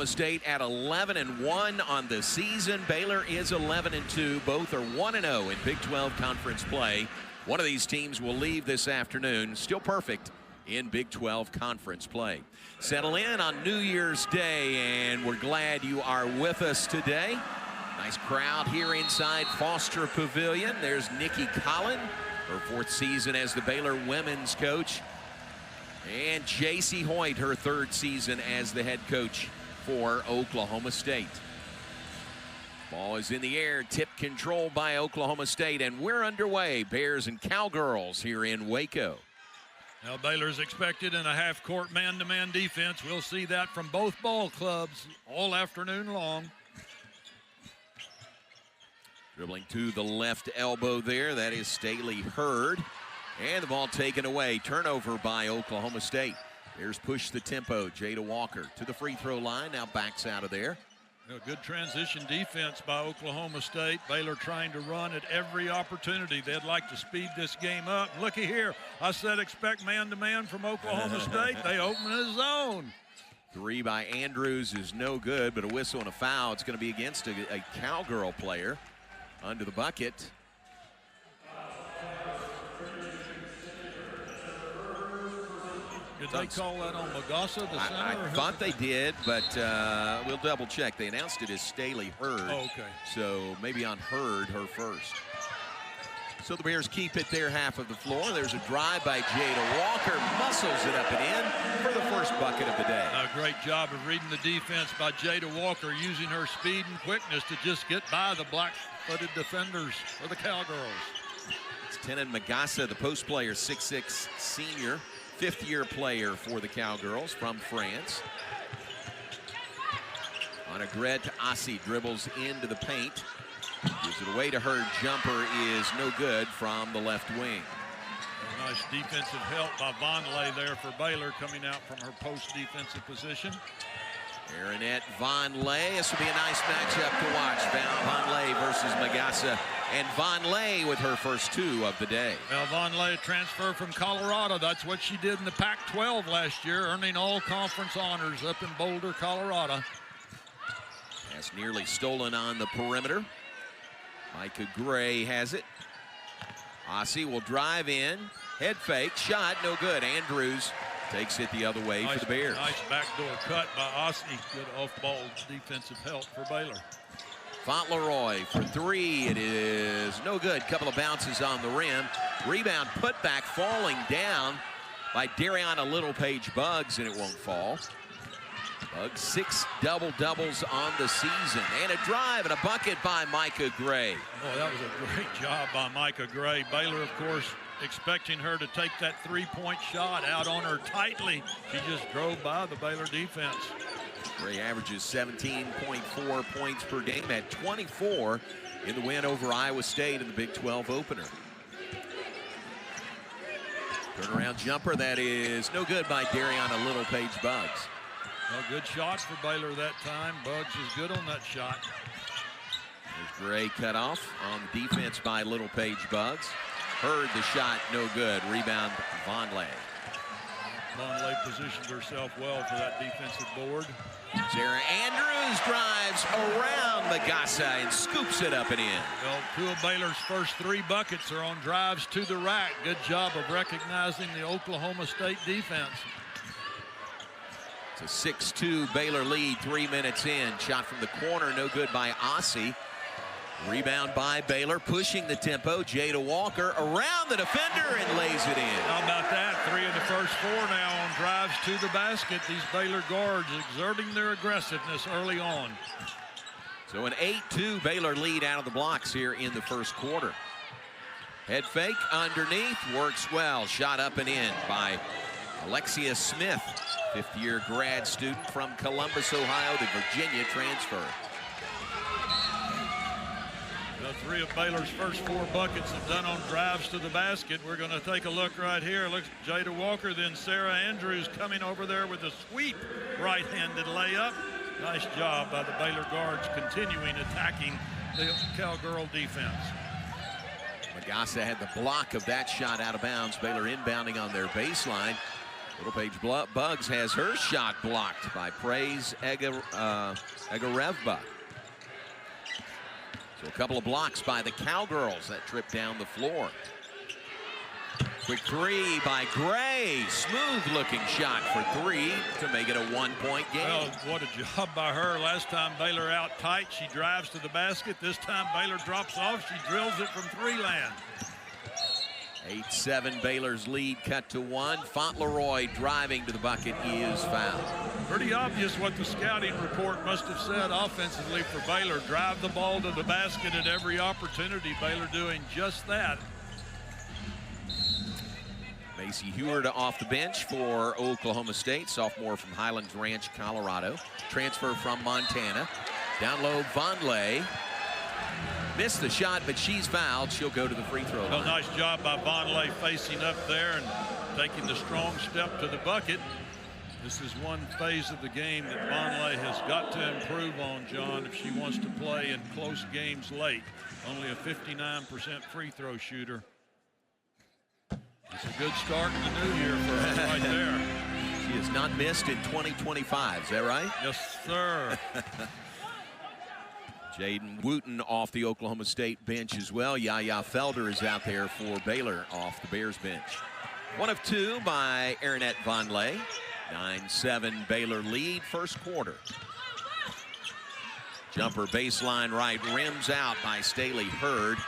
State at 11-1 on the season. Baylor is 11-2. Both are 1-0 in Big 12 conference play. One of these teams will leave this afternoon still perfect in Big 12 conference play. Settle in on New Year's Day, and we're glad you are with us today. Nice crowd here inside Foster Pavilion. There's Nikki Collin, her 4th season as the Baylor women's coach, and J.C. Hoyt, her 3rd season as the head coach for Oklahoma State. Ball is in the air, tip control by Oklahoma State, and we're underway. Bears and Cowgirls here in Waco. Now Baylor's expected in a half-court man-to-man defense. We'll see that from both ball clubs all afternoon long. Dribbling to the left elbow there, that is Staley Hurd. And the ball taken away, turnover by Oklahoma State. Bears push the tempo. Jada Walker to the free throw line, now backs out of there. A good transition defense by Oklahoma State. Baylor trying to run at every opportunity. They'd like to speed this game up. Looky here. I said expect man-to-man from Oklahoma State. They open a zone. 3 by Andrews is no good, but a whistle and a foul. It's going to be against a Cowgirl player under the bucket. Did they call that on Magassa, the center? I thought they did, but we'll double check. They announced it as Staley Hurd. Oh, okay. So maybe on Hurd, her first. So the Bears keep it their half of the floor. There's a drive by Jada Walker. Muscles it up and in for the first bucket of the day. A great job of reading the defense by Jada Walker, using her speed and quickness to just get by the black-footed defenders for the Cowgirls. It's Tenan Magassa, the post player, 6'6" senior. 5th-year player for the Cowgirls from France. On a grid, Asi dribbles into the paint. Gives it away to her. Jumper is no good from the left wing. A nice defensive help by Vonleh there for Baylor, coming out from her post defensive position. Aaronette Vonleh. This will be a nice matchup to watch. Vonleh versus Magassa. And Vonleh with her first 2 of the day. Well, Vonleh transfer from Colorado. That's what she did in the Pac-12 last year, earning all conference honors up in Boulder, Colorado. That's nearly stolen on the perimeter. Micah Gray has it. Ossie will drive in. Head fake. Shot. No good. Andrews takes it the other way for the Bears. Nice backdoor cut by Ossie. Good off-ball defensive help for Baylor. Fauntleroy for 3. It is no good. Couple of bounces on the rim. Rebound put back, falling down by Dariana Littlepage Buggs, and it won't fall. Buggs 6 double-doubles on the season. And a drive and a bucket by Micah Gray. Oh, that was a great job by Micah Gray. Baylor, of course, expecting her to take that 3-point shot out on her tightly. She just drove by the Baylor defense. Gray averages 17.4 points per game at 24 in the win over Iowa State in the Big 12 opener. Turnaround jumper, that is no good by Dariana Littlepage Buggs. Well, good shot for Baylor that time. Buggs is good on that shot. There's Gray cut off on the defense by Littlepage Buggs. Heard the shot, no good. Rebound, Vonleh. Vonleh positioned herself well for that defensive board. Sarah Andrews drives around Magassa and scoops it up and in. Well, 2 of Baylor's first 3 buckets are on drives to the rack. Good job of recognizing the Oklahoma State defense. It's a 6-2 Baylor lead, 3 minutes in. Shot from the corner, no good by Ossie. Rebound by Baylor, pushing the tempo. Jada Walker around the defender and lays it in. How about that? 3 of the first 4 now on drives to the basket. These Baylor guards exerting their aggressiveness early on. So an 8-2 Baylor lead out of the blocks here in the first quarter. Head fake underneath, works well. Shot up and in by Alexia Smith, 5th-year grad student from Columbus, Ohio, the Virginia transfer. 3 of Baylor's first 4 buckets have done on drives to the basket. We're going to take a look right here. Looks Jada Walker, then Sarah Andrews coming over there with a sweep right-handed layup. Nice job by the Baylor guards continuing attacking the Cowgirl defense. Magassa had the block of that shot out of bounds. Baylor inbounding on their baseline. Little Page Bugs has her shot blocked by Praise Egarevba. So a couple of blocks by the Cowgirls that trip down the floor. Quick three by Gray. Smooth looking shot for three to make it a 1-point game. Well, what a job by her. Last time Baylor out tight, she drives to the basket. This time Baylor drops off. She drills it from three land. 8-7 Baylor's lead cut to 1. Fauntleroy driving to the bucket is fouled. Pretty obvious what the scouting report must have said offensively for Baylor. Drive the ball to the basket at every opportunity. Baylor doing just that. Macy Heward off the bench for Oklahoma State, sophomore from Highlands Ranch, Colorado. Transfer from Montana. Down low, Vonleh. Missed the shot, but she's fouled. She'll go to the free throw line. Well, nice job by Vonleh facing up there and taking the strong step to the bucket. This is one phase of the game that Vonleh has got to improve on, John, if she wants to play in close games late. Only a 59% free throw shooter. It's a good start in the new year for her right there. She has not missed in 2025, is that right? Yes, sir. Jaden Wooten off the Oklahoma State bench as well. Yaya Felder is out there for Baylor off the Bears bench. 1 of 2 by Arinette Vonleh. 9-7 Baylor lead, first quarter. Jumper baseline right, rims out by Staley Hurd.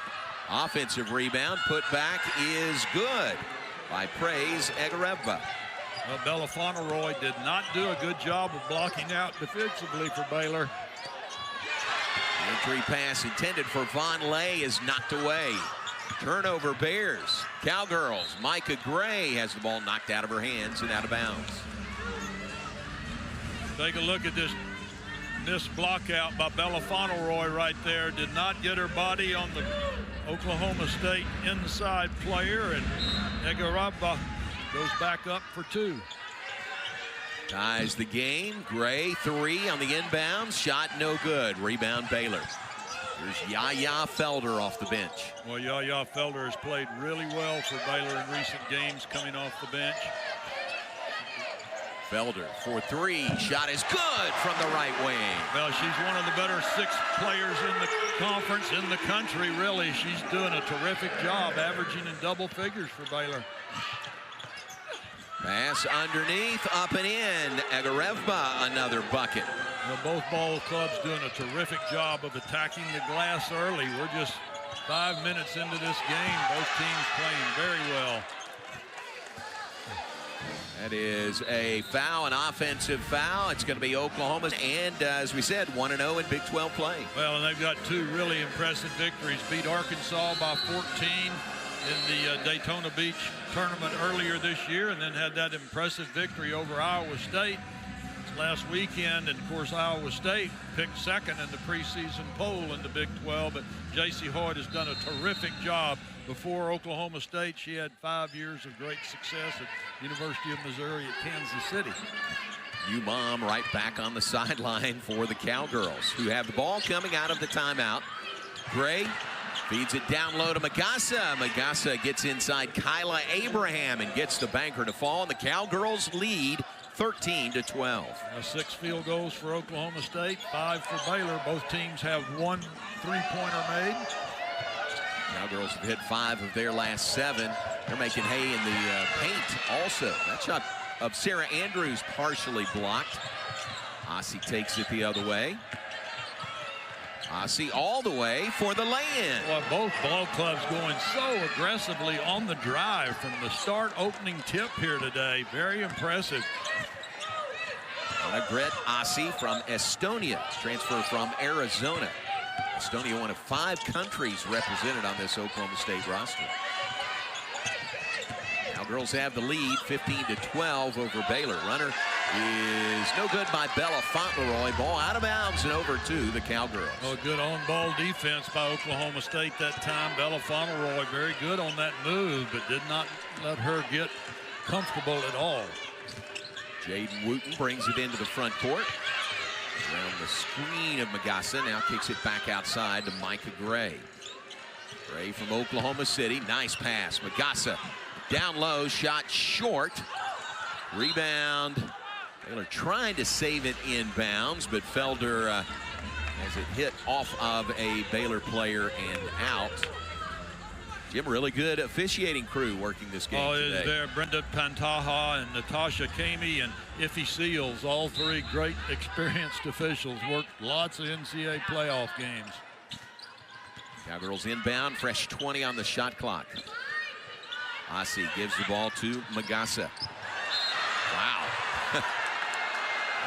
Offensive rebound, put back is good by Praise Egarevba. Well, Bella Fauntleroy did not do a good job of blocking out defensively for Baylor. Entry pass intended for Vonleh is knocked away. Turnover Bears. Cowgirls. Micah Gray has the ball knocked out of her hands and out of bounds. Take a look at this missed block out by Bella Fauntleroy right there. Did not get her body on the Oklahoma State inside player, and Egarevba goes back up for 2. Ties the game. Gray, 3 on the inbound. Shot no good. Rebound Baylor. There's Yaya Felder off the bench. Well, Yaya Felder has played really well for Baylor in recent games coming off the bench. Felder for 3. Shot is good from the right wing. Well, she's one of the better 6 players in the conference, in the country, really. She's doing a terrific job, averaging in double figures for Baylor. Pass underneath, up and in. Egarevba, another bucket. Well, both ball clubs doing a terrific job of attacking the glass early. We're just 5 minutes into this game. Both teams playing very well. That is a foul, an offensive foul. It's going to be Oklahoma's, and as we said, 1-0 in Big 12 play. Well, and they've got 2 really impressive victories. Beat Arkansas by 14 in the Daytona Beach tournament earlier this year, and then had that impressive victory over Iowa State last weekend. And of course, Iowa State picked second in the preseason poll in the Big 12, but J.C. Hoyt has done a terrific job. Before Oklahoma State, she had 5 years of great success at University of Missouri at Kansas City. U-Mom right back on the sideline for the Cowgirls, who have the ball coming out of the timeout. Gray feeds it down low to Magassa. Magassa gets inside Kyla Abraham and gets the banker to fall, and the Cowgirls lead 13-12. 6 field goals for Oklahoma State, 5 for Baylor. Both teams have 1 3-pointer made. Cowgirls have hit 5 of their last 7. They're making hay in the paint also. That shot of Sarah Andrews partially blocked. Ossie takes it the other way. Ossie all the way for the lay-in. Well, both ball clubs going so aggressively on the drive from the start opening tip here today. Very impressive. Annegret Ossie from Estonia, transfer from Arizona. Estonia, one of 5 countries represented on this Oklahoma State roster. Cowgirls have the lead, 15-12 over Baylor. Runner is no good by Bella Fauntleroy. Ball out of bounds and over to the Cowgirls. Well, good on-ball defense by Oklahoma State that time. Bella Fauntleroy very good on that move, but did not let her get comfortable at all. Jaden Wooten brings it into the front court. Around the screen of Magassa, now kicks it back outside to Micah Gray. Gray from Oklahoma City, nice pass. Magassa down low, shot short. Rebound. Baylor trying to save it inbounds, but Felder has it hit off of a Baylor player and out. Jim, really good officiating crew working this game today. Is there Brenda Pantaja and Natasha Kamey and Iffy Seals, all three great experienced officials, worked lots of NCAA playoff games. Cowgirls inbound, fresh 20 on the shot clock. Ossie gives the ball to Magassa. Wow.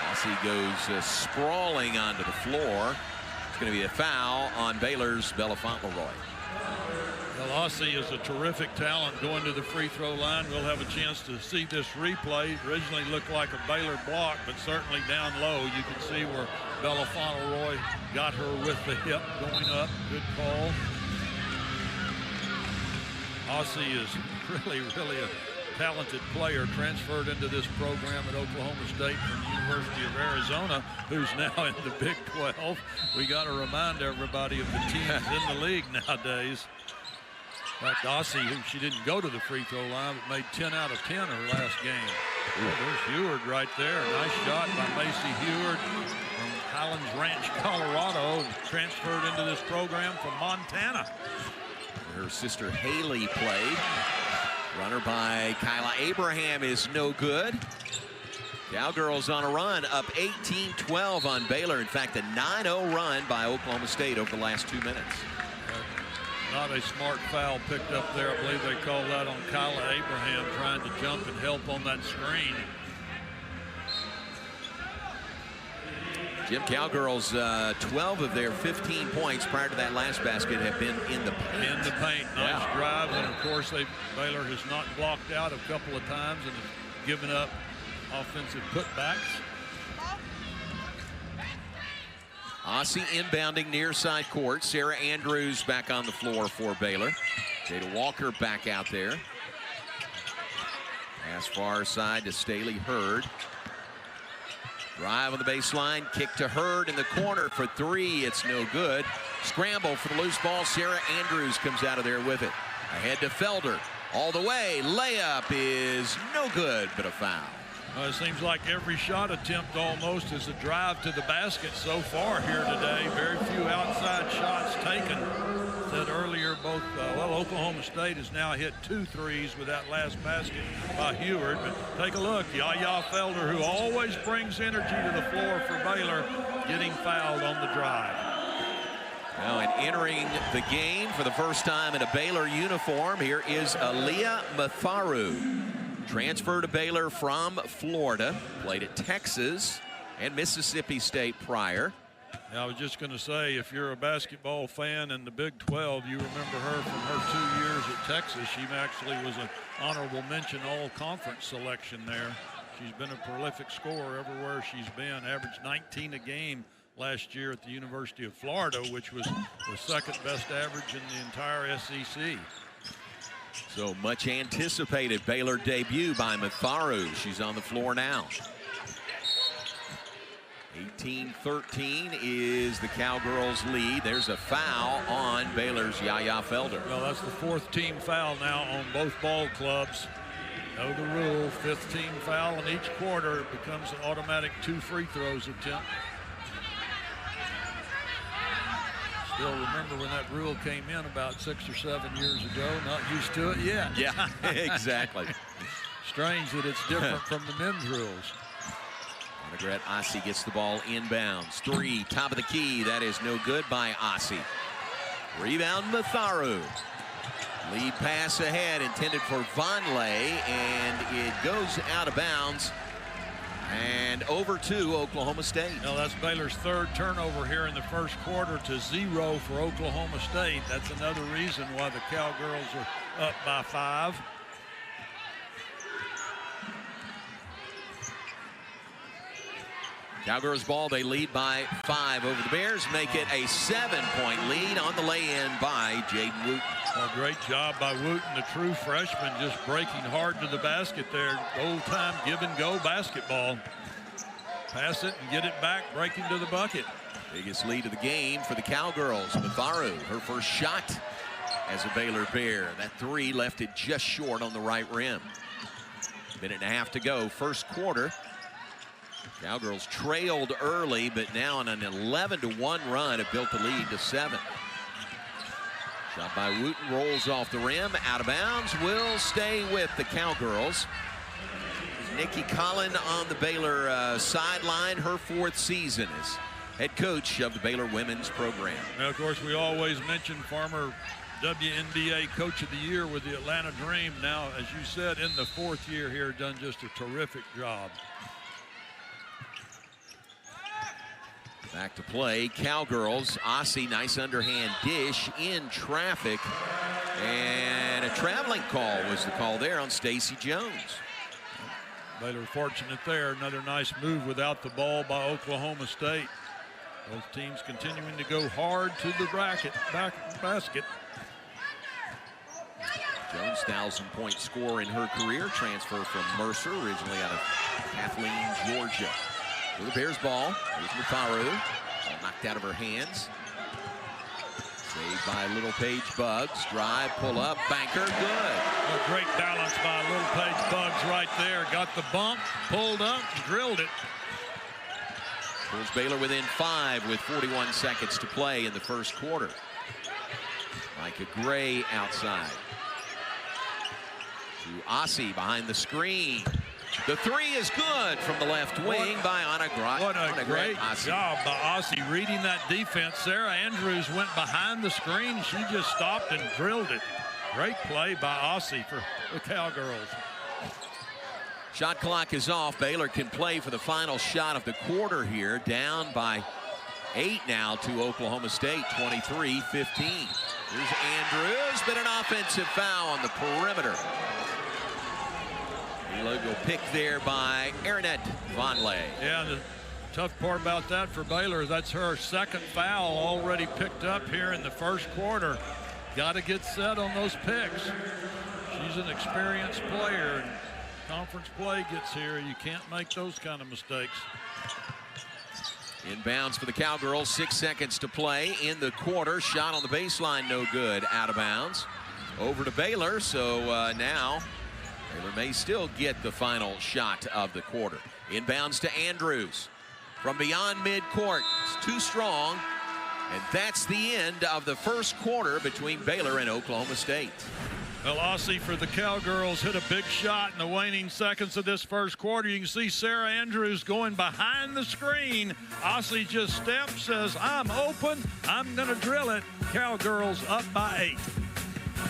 Ossie goes sprawling onto the floor. It's going to be a foul on Baylor's Bella Fauntleroy. Well, Ossie is a terrific talent going to the free throw line. We'll have a chance to see this replay. Originally looked like a Baylor block, but certainly down low you can see where Bella Fauntleroy got her with the hip going up. Good call. Ossie is really a talented player, transferred into this program at Oklahoma State from the University of Arizona, who's now in the Big 12. We got to remind everybody of the teams in the league nowadays. In fact, Ossie, who she didn't go to the free throw line, but made 10 out of 10 her last game. Oh, there's Heward right there. Nice shot by Macy Heward from Highlands Ranch, Colorado, transferred into this program from Montana. Her sister Haley played. Runner by Kyla Abraham is no good. Cowgirls on a run, up 18-12 on Baylor. In fact, a 9-0 run by Oklahoma State over the last 2 minutes. Not a smart foul picked up there. I believe they called that on Kyla Abraham trying to jump and help on that screen. Jim, Cowgirls, 12 of their 15 points prior to that last basket have been in the paint. In the paint. Nice drive. And, of course, Baylor has not blocked out a couple of times and has given up offensive putbacks. Ossie inbounding near side court. Sarah Andrews back on the floor for Baylor. Jada Walker back out there. Pass far side to Staley Hurd. Drive on the baseline, kick to Hurd in the corner for three. It's no good. Scramble for the loose ball. Sarah Andrews comes out of there with it. Ahead to Felder. All the way. Layup is no good, but a foul. It seems like every shot attempt almost is a drive to the basket so far here today. Very few outside shots taken. Said earlier, Oklahoma State has now hit 2 threes with that last basket by Heward. But take a look, Yaya Felder, who always brings energy to the floor for Baylor, getting fouled on the drive. Now, and entering the game for the first time in a Baylor uniform, here is Aaliyah Matharu. Transferred to Baylor from Florida, played at Texas and Mississippi State prior. I was just going to say, if you're a basketball fan in the Big 12, you remember her from her 2 years at Texas. She actually was an honorable mention all-conference selection there. She's been a prolific scorer everywhere she's been, averaged 19 a game last year at the University of Florida, which was the second best average in the entire SEC. So much anticipated Baylor debut by Matharu. She's on the floor now. 18-13 is the Cowgirls' lead. There's a foul on Baylor's Yaya Felder. Well, that's the 4th team foul now on both ball clubs. Know the rule, 5th team foul in each quarter. It becomes an automatic 2 free throws attempt. Still remember when that rule came in about 6 or 7 years ago. Not used to it yet. Yeah, exactly. Strange that it's different from the men's rules. Margaret Ossie gets the ball inbounds. 3, top of the key. That is no good by Ossie. Rebound Matharu. Lead pass ahead intended for Vonleh, and it goes out of bounds. And over to Oklahoma State. Now that's Baylor's 3rd turnover here in the first quarter to 0 for Oklahoma State. That's another reason why the Cowgirls are up by 5. Cowgirls ball, they lead by 5 over the Bears, make it a 7-point lead on the lay-in by Jaden Wooten. Well, great job by Wooten, the true freshman, just breaking hard to the basket there. Old-time give-and-go basketball. Pass it and get it back, breaking to the bucket. Biggest lead of the game for the Cowgirls. Matharu, her first shot as a Baylor Bear. That 3 left it just short on the right rim. Minute and a half to go, first quarter. Cowgirls trailed early, but now on an 11-1 run have built the lead to 7. Shot by Wooten, rolls off the rim, out of bounds, will stay with the Cowgirls. Nikki Collin on the Baylor sideline, her 4th season as head coach of the Baylor women's program. Now, of course, we always mention former WNBA Coach of the Year with the Atlanta Dream. Now, as you said, in the 4th year here, done just a terrific job. Back to play, Cowgirls. Ossie, nice underhand dish in traffic. And a traveling call was the call there on Stacey Jones. Baylor fortunate there. Another nice move without the ball by Oklahoma State. Both teams continuing to go hard to the basket. Jones, 1,000-point scorer in her career. Transfer from Mercer, originally out of Kathleen, Georgia. To the Bears ball. Here's Matharu. Ball knocked out of her hands. Saved by Little Paige Buggs. Drive, pull up, banker, good. A great balance by Little Paige Buggs right there. Got the bump, pulled up, drilled it. Pulls Baylor within 5 with 41 seconds to play in the first quarter. Micah Gray outside. To Ossie behind the screen. The 3 is good from the left wing by Anna Gray. What a great job by Ossie reading that defense. Sarah Andrews went behind the screen. She just stopped and drilled it. Great play by Ossie for the Cowgirls. Shot clock is off. Baylor can play for the final shot of the quarter here. Down by 8 now to Oklahoma State, 23-15. Here's Andrews, but an offensive foul on the perimeter. Logo pick there by Aaronette Vonleh. Yeah, the tough part about that for Baylor is that's her 2nd foul already picked up here in the first quarter. Got to get set on those picks. She's an experienced player. And conference play gets here, you can't make those kind of mistakes. Inbounds for the Cowgirls, 6 seconds to play in the quarter. Shot on the baseline, no good, out of bounds. Over to Baylor, so now Baylor may still get the final shot of the quarter. Inbounds to Andrews from beyond midcourt. It's too strong, and that's the end of the first quarter between Baylor and Oklahoma State. Well, Ossie for the Cowgirls hit a big shot in the waning seconds of this first quarter. You can see Sarah Andrews going behind the screen. Ossie just steps, says, I'm open, I'm going to drill it. Cowgirls up by 8.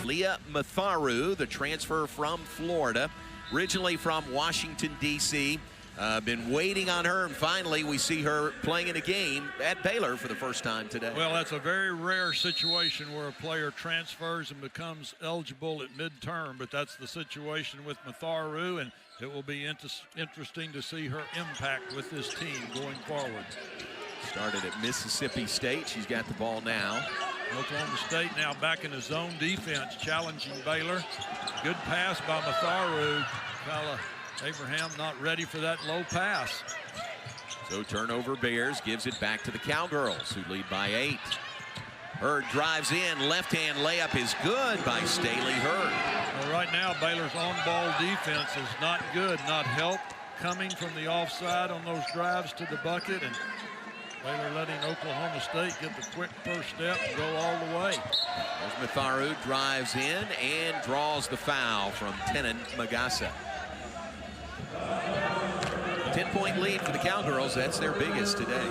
Leah Matharu, the transfer from Florida, originally from Washington, D.C. Been waiting on her, and finally we see her playing in a game at Baylor for the first time today. Well, that's a very rare situation where a player transfers and becomes eligible at midterm, but that's the situation with Matharu, and it will be interesting to see her impact with this team going forward. Started at Mississippi State. She's got the ball now. Oklahoma State now back in the zone defense, challenging Baylor. Good pass by Matharu. Kala Abraham not ready for that low pass. So turnover Bears, gives it back to the Cowgirls, who lead by 8. Hurd drives in, left-hand layup is good by Staley Hurd. Well, right now Baylor's on-ball defense is not good, not help coming from the offside on those drives to the bucket, and Baylor letting Oklahoma State get the quick first step and go all the way. There's Matharu, drives in and draws the foul from Tenon Magassa. 10-point lead for the Cowgirls. That's their biggest today.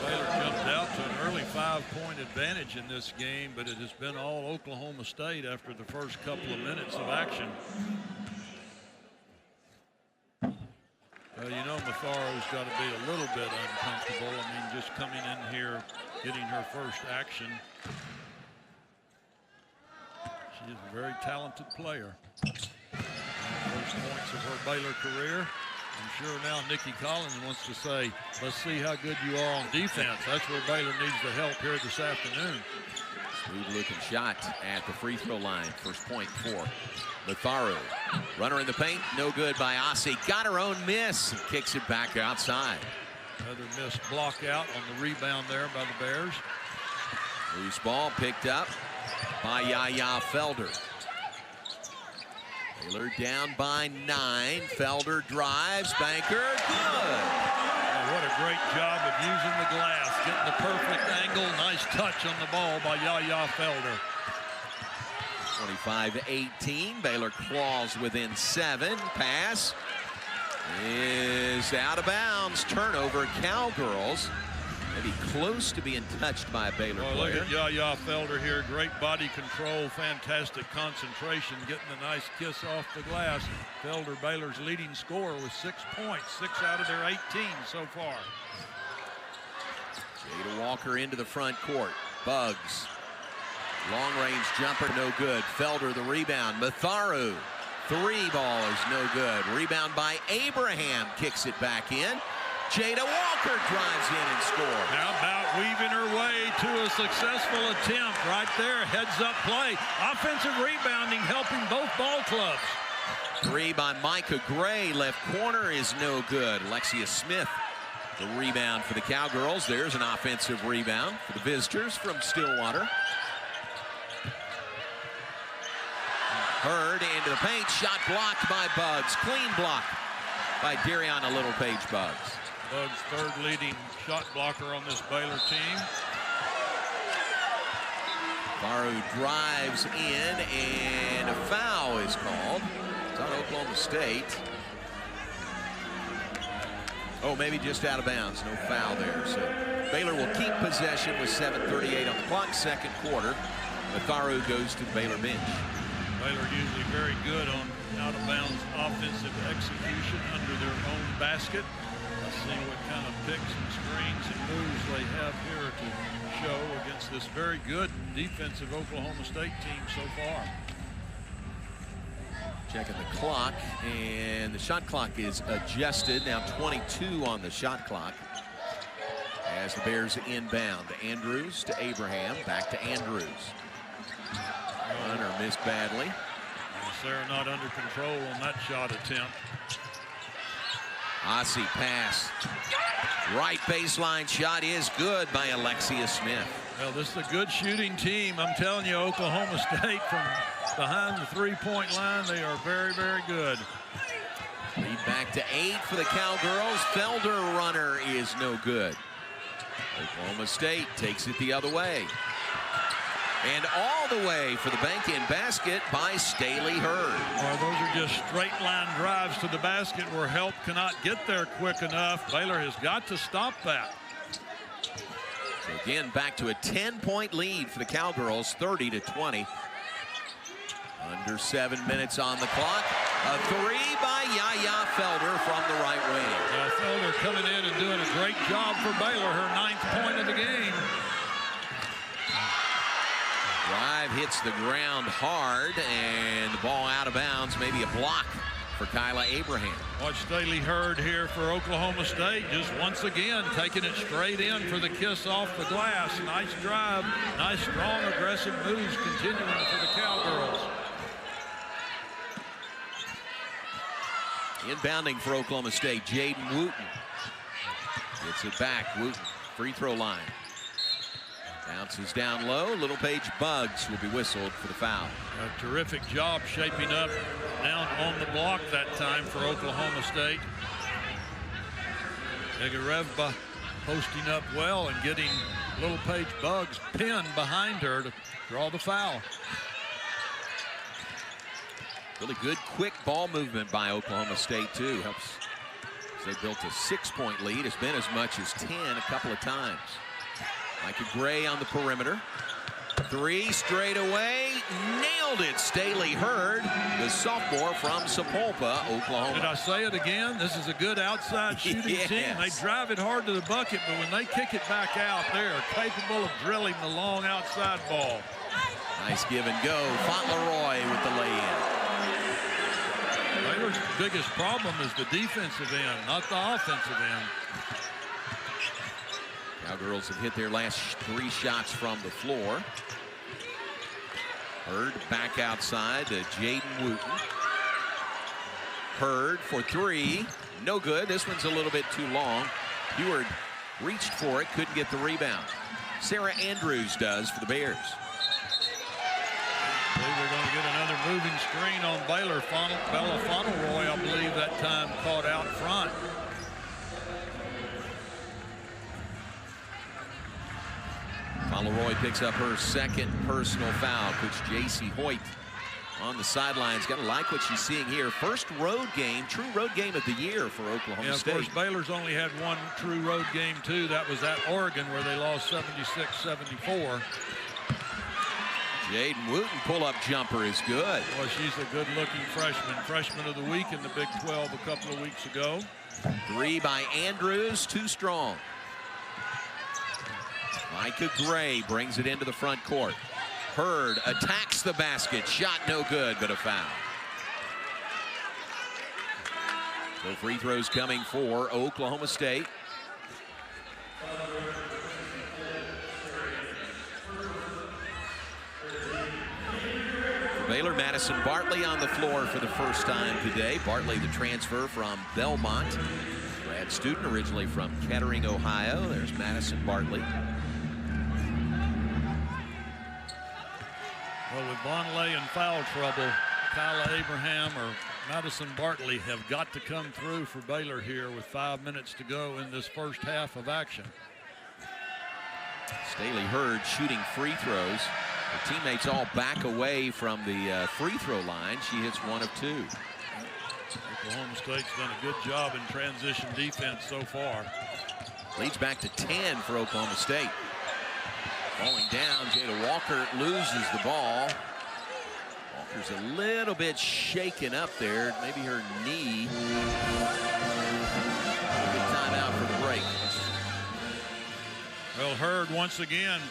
Baylor jumped out to an early 5-point advantage in this game, but it has been all Oklahoma State after the first couple of minutes of action. Well, you know, Matharu's got to be a little bit uncomfortable. I mean, just coming in here, getting her first action. She is a very talented player. First points of her Baylor career. I'm sure now Nikki Collins wants to say, let's see how good you are on defense. That's where Baylor needs the help here this afternoon. Smooth-looking shot at the free throw line. First point for Matharu. Runner in the paint, no good by Ossie. Got her own miss and kicks it back outside. Another missed block out on the rebound there by the Bears. Loose ball picked up by Yaya Felder. Baylor down by 9. Felder drives. Banker. Good. Oh, what a great job of using the glass. Getting the perfect angle. Nice touch on the ball by Yaya Felder. 25-18. Baylor claws within 7. Pass is out of bounds. Turnover. Cowgirls. Maybe close to being touched by a Baylor player. Look at Yaya Felder here. Great body control, fantastic concentration, getting a nice kiss off the glass. Felder, Baylor's leading scorer with 6 points, 6 out of their 18 so far. Jada Walker into the front court. Bugs. Long range jumper, no good. Felder the rebound. Matharu. 3 ball is no good. Rebound by Abraham. Kicks it back in. Jada Walker drives in and scores. How about weaving her way to a successful attempt right there? Heads up play. Offensive rebounding helping both ball clubs. 3 by Micah Gray. Left corner is no good. Alexia Smith the rebound for the Cowgirls. There's an offensive rebound for the visitors from Stillwater. Hurd into the paint. Shot blocked by Bugs. Clean block by Dariana Little-Page Bugs. Bugs' third leading shot blocker on this Baylor team. Faru drives in and a foul is called. It's on Oklahoma State. Oh, maybe just out of bounds. No foul there. So Baylor will keep possession with 7:38 on the clock. Second quarter. Matharu goes to the Baylor bench. Baylor usually very good on out-of-bounds offensive execution under their own basket. Let's see what kind of picks and screens and moves they have here to show against this very good defensive Oklahoma State team so far. Checking the clock, and the shot clock is adjusted. Now 22 on the shot clock as the Bears inbound. Andrews to Abraham, back to Andrews. Runner missed badly. Sarah not under control on that shot attempt. Ossie pass. Right baseline shot is good by Alexia Smith. Well, this is a good shooting team. I'm telling you, Oklahoma State from behind the three-point line, they are very, very good. Lead back to 8 for the Cowgirls. Felder runner is no good. Oklahoma State takes it the other way. And all the way for the bank-in basket by Staley Hurd. Those are just straight-line drives to the basket where help cannot get there quick enough. Baylor has got to stop that. So again, back to a 10-point lead for the Cowgirls, 30-20. Under 7 minutes on the clock. A 3 by Yaya Felder from the right wing. Yeah, Felder coming in and doing a great job for Baylor, her 9th point of the game. Drive hits the ground hard, and the ball out of bounds. Maybe a block for Kyla Abraham. Watch Staley Hurd here for Oklahoma State. Just once again taking it straight in for the kiss off the glass. Nice drive. Nice, strong, aggressive moves continuing for the Cowgirls. Inbounding for Oklahoma State, Jaden Wooten. Gets it back. Wooten, free throw line. Bounces down low. Little-Page Bugs will be whistled for the foul. A terrific job shaping up down on the block that time for Oklahoma State. Egarevba posting up well and getting Little-Page Bugs pinned behind her to draw the foul. Really good, quick ball movement by Oklahoma State, too. Helps as they built a 6-point lead. It's been as much as 10 a couple of times. Micah Gray on the perimeter. 3 straight away. Nailed it. Staley Hurd, the sophomore from Sapulpa, Oklahoma. Did I say it again? This is a good outside shooting team. They drive it hard to the bucket, but when they kick it back out, they are capable of drilling the long outside ball. Nice give and go. Fauntleroy with the lay-in. Baylor's biggest problem is the defensive end, not the offensive end. Cowgirls have hit their last 3 shots from the floor. Hurd back outside to Jaden Wooten. Hurd for 3. No good. This one's a little bit too long. Heward reached for it, couldn't get the rebound. Sarah Andrews does for the Bears. Believe they're going to get another moving screen on Baylor. Bella Fauntleroy, I believe, that time caught out front. Fauntleroy picks up her second personal foul. Coach J.C. Hoyt on the sidelines. Got to like what she's seeing here. First road game, true road game of the year for Oklahoma State. Of course, Baylor's only had one true road game, too. That was at Oregon, where they lost 76-74. Jaden Wooten pull-up jumper is good. Well, she's a good-looking freshman. Freshman of the week in the Big 12 a couple of weeks ago. 3 by Andrews, too strong. Micah Gray brings it into the front court. Hurd attacks the basket. Shot no good, but a foul. So free throws coming for Oklahoma State. For Baylor, Madison Bartley on the floor for the first time today. Bartley, the transfer from Belmont. Grad student originally from Kettering, Ohio. There's Madison Bartley. Well, with Vonleh in foul trouble, Kyla Abraham or Madison Bartley have got to come through for Baylor here with 5 minutes to go in this first half of action. Staley Hurd shooting free throws. Her teammates all back away from the free throw line. She hits 1 of 2. Oklahoma State's done a good job in transition defense so far. Leads back to 10 for Oklahoma State. Falling down, Jada Walker loses the ball. Walker's a little bit shaken up there. Maybe her knee. Good timeout for the break. Well, Hurd once again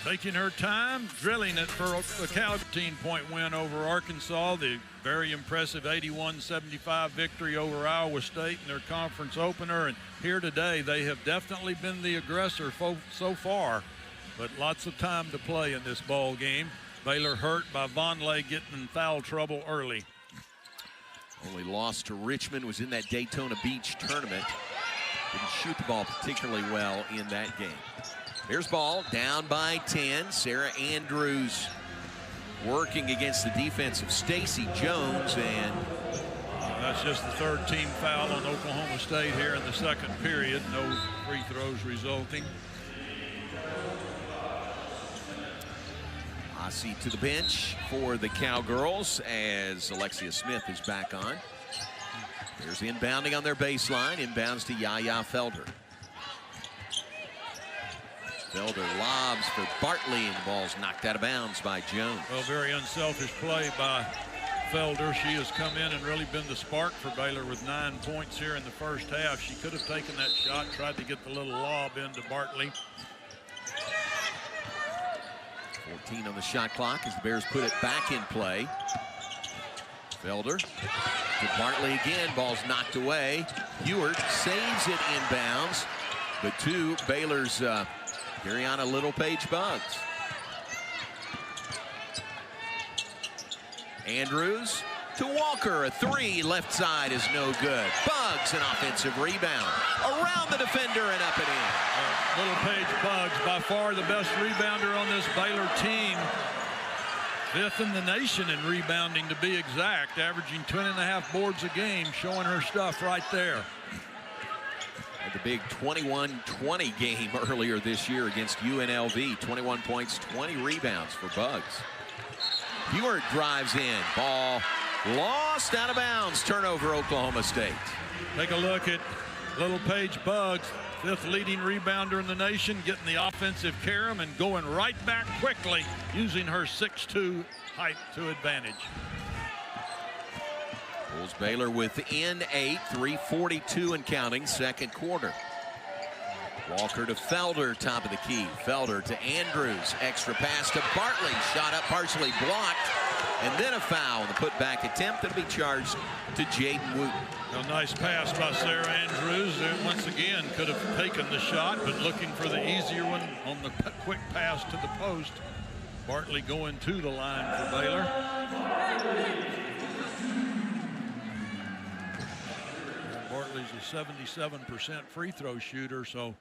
taking her time, drilling it for a 15-point win over Arkansas. The very impressive 81-75 victory over Iowa State in their conference opener. And here today, they have definitely been the aggressor so far, but lots of time to play in this ball game. Baylor hurt by Vonleh getting in foul trouble early. Only loss to Richmond was in that Daytona Beach tournament. Didn't shoot the ball particularly well in that game. Here's ball down by 10. Sarah Andrews working against the defense of Stacey Jones, and that's just the third team foul on Oklahoma State here in the second period. No free throws resulting. Ossie to the bench for the Cowgirls as Alexia Smith is back on. There's inbounding on their baseline. Inbounds to Yaya Felder. Felder lobs for Bartley, and the ball's knocked out of bounds by Jones. Well, very unselfish play by Felder. She has come in and really been the spark for Baylor with 9 points here in the first half. She could have taken that shot, tried to get the little lob into Bartley. 14 on the shot clock as the Bears put it back in play. Felder to Bartley again. Ball's knocked away. Ewart saves it inbounds, but to Baylor's Mariana Littlepage Bugs. Andrews to Walker. A 3 left side is no good. Bugs an offensive rebound. Around the defender and up and in. Littlepage Bugs, by far the best rebounder on this Baylor team. 5th in the nation in rebounding, to be exact, averaging 10.5 boards a game, showing her stuff right there. The big 21-20 game earlier this year against UNLV. 21 points, 20 rebounds for Bugs. Ewart drives in. Ball lost out of bounds. Turnover, Oklahoma State. Take a look at Littlepage Bugs, 5th leading rebounder in the nation, getting the offensive carom and going right back quickly, using her 6'2" height to advantage. Pulls Baylor within 8, 3:42 and counting, second quarter. Walker to Felder, top of the key. Felder to Andrews, extra pass to Bartley, shot up partially blocked, and then a foul. The putback attempt that'll be charged to Jaden Wooten. A nice pass by Sarah Andrews. Once again, could have taken the shot, but looking for the easier one on the quick pass to the post. Bartley going to the line for Baylor. Bartley's a 77% free throw shooter, so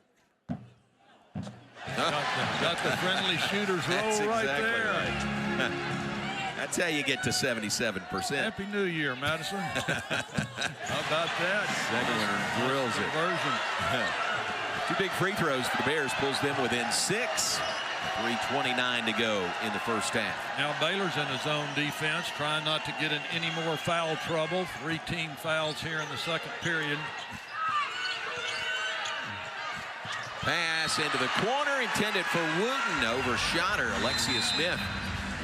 got the friendly shooters roll right there. Right. That's how you get to 77%. Happy New Year, Madison. How about that? Second one drills it. Conversion. 2 big free throws for the Bears, pulls them within 6. 3:29 to go in the first half. Now Baylor's in his own defense, trying not to get in any more foul trouble. 3 team fouls here in the second period. Pass into the corner, intended for Wooten. Overshot her. Alexia Smith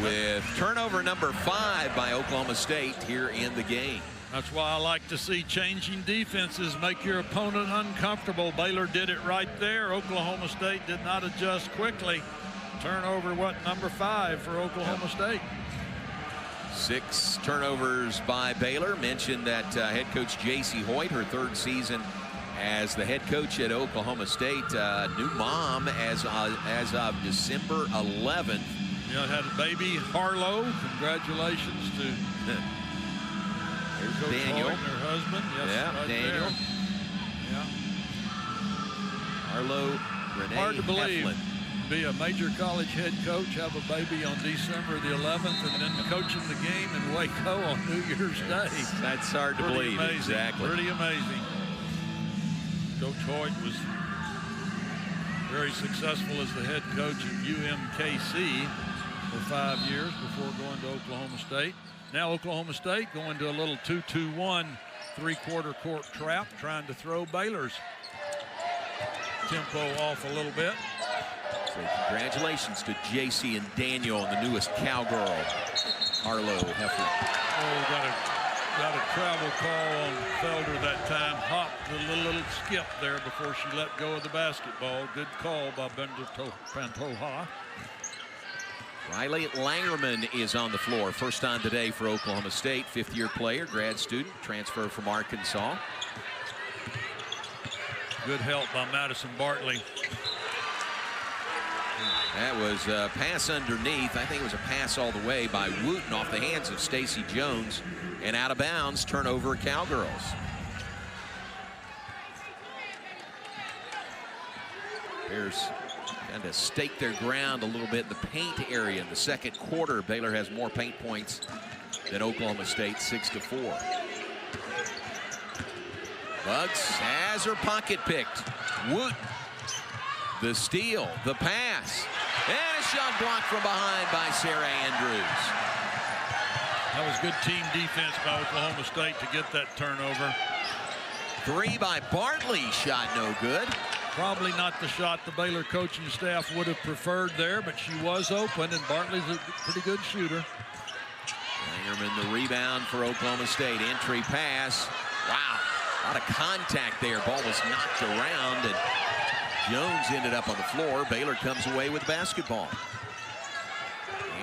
with turnover number 5 by Oklahoma State here in the game. That's why I like to see changing defenses make your opponent uncomfortable. Baylor did it right there. Oklahoma State did not adjust quickly. Turnover, number 5 for Oklahoma State. 6 turnovers by Baylor. Mentioned that head coach J.C. Hoyt, her 3rd season as the head coach at Oklahoma State. New mom as of December 11th. Yeah, had a baby, Harlow. Congratulations to There's Coach Daniel. Hoyt and her husband. Yes, Yeah, right Daniel. there. Yeah. Harlow, Renee Hard to believe. Heflin. Be a major college head coach, have a baby on December the 11th, and then coaching the game in Waco on New Year's Day. That's hard to believe. Amazing. Exactly. Pretty amazing. Coach Hoyt was very successful as the head coach at UMKC for 5 years before going to Oklahoma State. Now Oklahoma State going to a little 2-2-1 3/4 court trap, trying to throw Baylor's tempo off a little bit. So congratulations to JC and Daniel and the newest cowgirl, Harlow Heflin. Oh, got a travel call on Felder that time. Hopped a little skip there before she let go of the basketball. Good call by Bender Pantoja. Riley Langerman is on the floor. First time today for Oklahoma State. 5th-year player, grad student, transfer from Arkansas. Good help by Madison Bartley. That was a pass underneath. I think it was a pass all the way by Wooten off the hands of Stacey Jones. And out of bounds, turnover Cowgirls. Bears kind of stake their ground a little bit in the paint area in the second quarter. Baylor has more paint points than Oklahoma State, 6-4. Bugs has her pocket picked. Wooten, the steal, the pass, and a shot blocked from behind by Sarah Andrews. That was good team defense by Oklahoma State to get that turnover. 3 by Bartley, shot no good. Probably not the shot the Baylor coaching staff would have preferred there, but she was open, and Bartley's a pretty good shooter. Langerman the rebound for Oklahoma State. Entry pass. Wow, a lot of contact there. Ball was knocked around, and Jones ended up on the floor. Baylor comes away with basketball.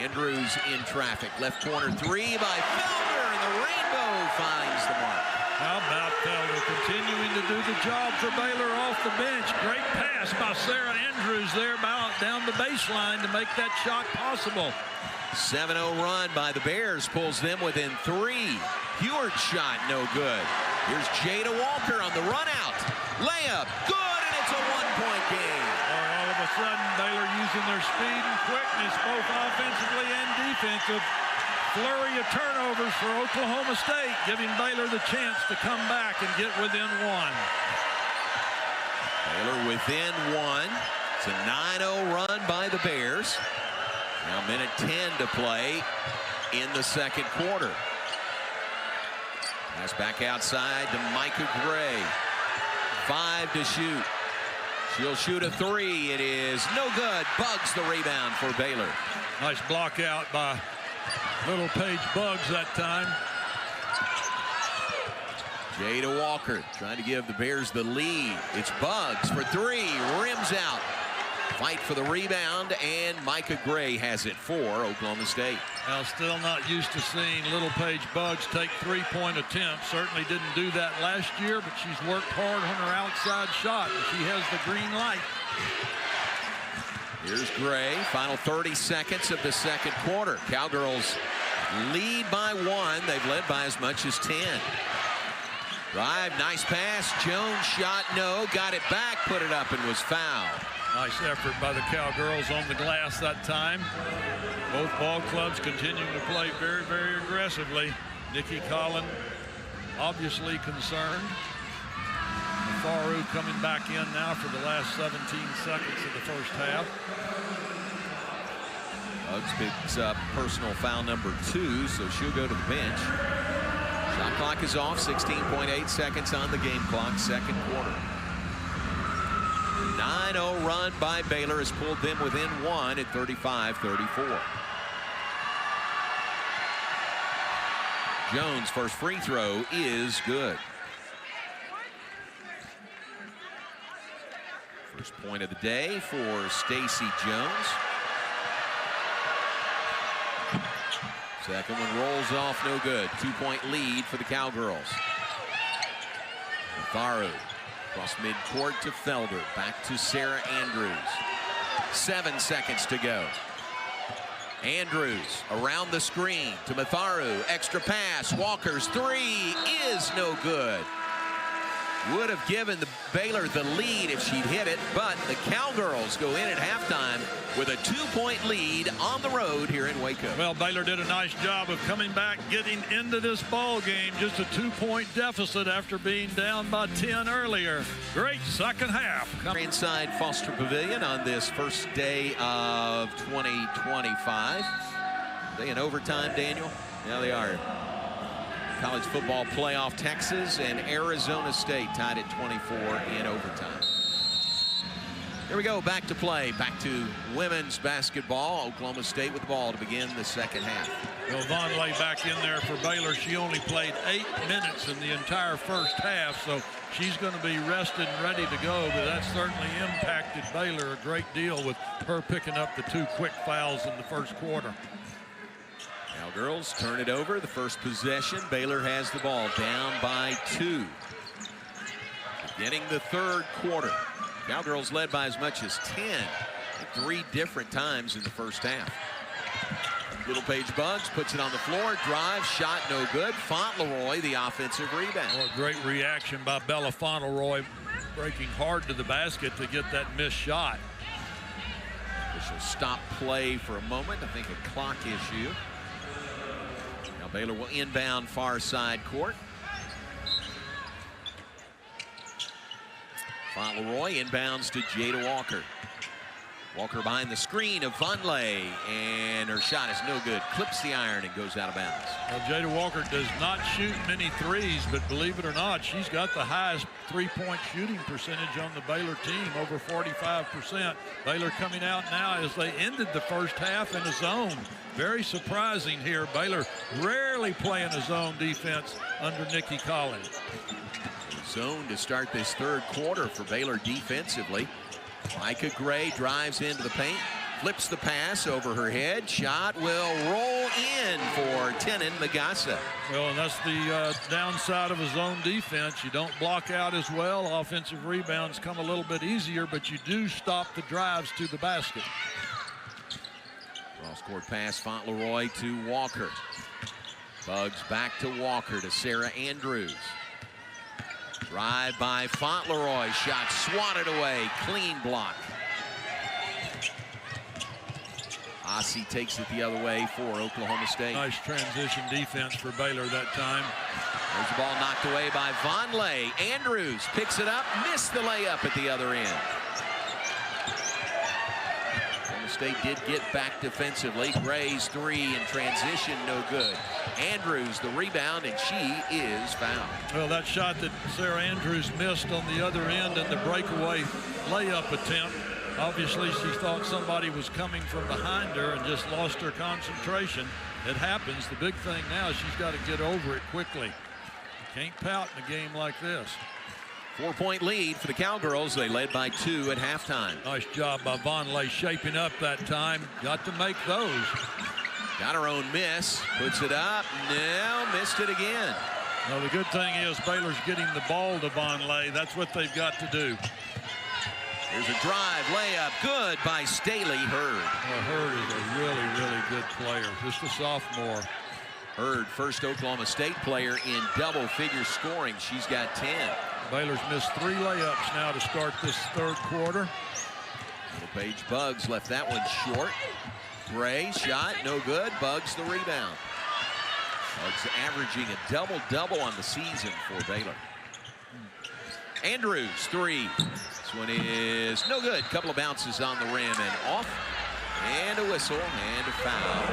Andrews in traffic. Left corner 3 by Felder, and the Rainbow finds the mark. How about Felder continuing to do the job for Baylor off the bench. Great pass by Sarah Andrews there down the baseline to make that shot possible. 7-0 run by the Bears pulls them within 3. Heward shot no good. Here's Jada Walker on the run out. Layup good, and it's a 1-point game. All of a sudden Baylor using their speed and quickness both offensively and defensive. Flurry of turnovers for Oklahoma State, giving Baylor the chance to come back and get within 1. Baylor within 1. It's a 9-0 run by the Bears. Now minute 10 to play in the second quarter. Pass back outside to Micah Gray. 5 to shoot. She'll shoot a 3. It is no good. Bugs the rebound for Baylor. Nice block out by Little Paige Bugs that time. Jada Walker trying to give the Bears the lead. It's Bugs for 3. Rims out. Fight for the rebound, and Micah Gray has it for Oklahoma State. Now, still not used to seeing Little Paige Bugs take 3-point attempts. Certainly didn't do that last year, but she's worked hard on her outside shot, and she has the green light. Here's Gray. Final 30 seconds of the second quarter. Cowgirls lead by 1. They've led by as much as 10. Drive, nice pass. Jones shot no. Got it back, put it up, and was fouled. Nice effort by the Cowgirls on the glass that time. Both ball clubs continuing to play very, very aggressively. Nikki Collin obviously concerned. Faru coming back in now for the last 17 seconds of the first half. Bugs picks up personal foul number 2, so she'll go to the bench. Shot clock is off, 16.8 seconds on the game clock, second quarter. 9-0 run by Baylor has pulled them within 1 at 35-34. Jones' first free throw is good. First point of the day for Stacy Jones. Second one rolls off, no good. 2-point lead for the Cowgirls. Faru across midcourt to Felder. Back to Sarah Andrews. 7 seconds to go. Andrews around the screen to Matharu. Extra pass. Walker's three is no good. Would have given the Baylor the lead if she'd hit it, but the Cowgirls go in at halftime with a 2-point lead on the road here in Waco. Well, Baylor did a nice job of coming back, getting into this ball game. Just a 2-point deficit after being down by 10 earlier. Great second half. Inside Foster Pavilion on this first day of 2025. Are they in overtime, Daniel? Yeah, they are. College football playoff, Texas and Arizona State tied at 24 in overtime. Here we go, back to play. Back to women's basketball. Oklahoma State with the ball to begin the second half. Well, Vonleh back in there for Baylor. She only played 8 minutes in the entire first half, so she's going to be rested and ready to go, but that certainly impacted Baylor a great deal with her picking up the 2 quick fouls in the first quarter. Cowgirls turn it over. The first possession. Baylor has the ball down by 2. Beginning the third quarter. Cowgirls led by as much as 10 at 3 different times in the first half. Little Paige Bugs puts it on the floor. Drive, shot, no good. Fauntleroy, the offensive rebound. Oh, a great reaction by Bella Fauntleroy, breaking hard to the basket to get that missed shot. She'll stop play for a moment. I think a clock issue. Now Baylor will inbound far side court. Fauntleroy inbounds to Jada Walker. Walker behind the screen of Vonleh, and her shot is no good. Clips the iron and goes out of bounds. Well, Jada Walker does not shoot many threes, but believe it or not, she's got the highest three-point shooting percentage on the Baylor team, over 45%. Baylor coming out now as they ended the first half in a zone. Very surprising here. Baylor rarely playing a zone defense under Nikki Collin. Zone to start this third quarter for Baylor defensively. Micah Gray drives into the paint, flips the pass over her head. Shot will roll in for Tenon Magassa. Well, and that's the downside of a zone defense. You don't block out as well. Offensive rebounds come a little bit easier, but you do stop the drives to the basket. Cross-court pass, Fauntleroy to Walker. Bugs back to Walker to Sarah Andrews. Drive by Fauntleroy, shot swatted away, clean block. Ossie takes it the other way for Oklahoma State. Nice transition defense for Baylor that time. There's the ball knocked away by Vonleh. Andrews picks it up, missed the layup at the other end. Oklahoma State did get back defensively. Gray's three in transition, no good. Andrews the rebound, and she is fouled. Well, that shot that Sarah Andrews missed on the other end and the breakaway layup attempt, obviously she thought somebody was coming from behind her and just lost her concentration. It happens. The big thing now is she's got to get over it quickly. Can't pout in a game like this. 4-point lead for the Cowgirls. They led by 2 at halftime. Nice job by Vonleh shaping up that time. Got to make those. Got her own miss, puts it up, now missed it again. Well, the good thing is Baylor's getting the ball to Vonleh. That's what they've got to do. There's a drive, layup, good by Staley Hurd. Well, Hurd is a really, really good player, just a sophomore. Hurd, first Oklahoma State player in double-figure scoring. She's got 10. Baylor's missed 3 layups now to start this third quarter. Paige Buggs left that one short. Gray shot, no good. Buggs the rebound. Buggs averaging a double-double on the season for Baylor. Andrews, three. This one is no good. Couple of bounces on the rim and off. And a whistle and a foul.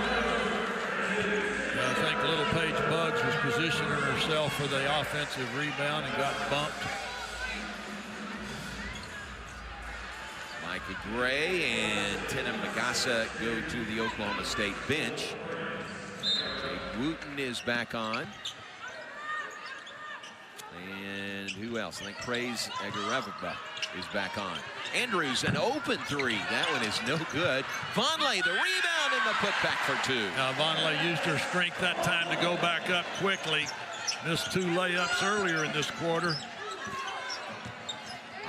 I think little Paige Buggs was positioning herself for the offensive rebound and got bumped. Micah Gray and Tina Magassa go to the Oklahoma State bench. Jade Wooten is back on. And who else? I think Praise Agareva is back on. Andrews, an open three. That one is no good. Vonleh, the rebound and the putback for two. Now Vonleh used her strength that time to go back up quickly. Missed two layups earlier in this quarter.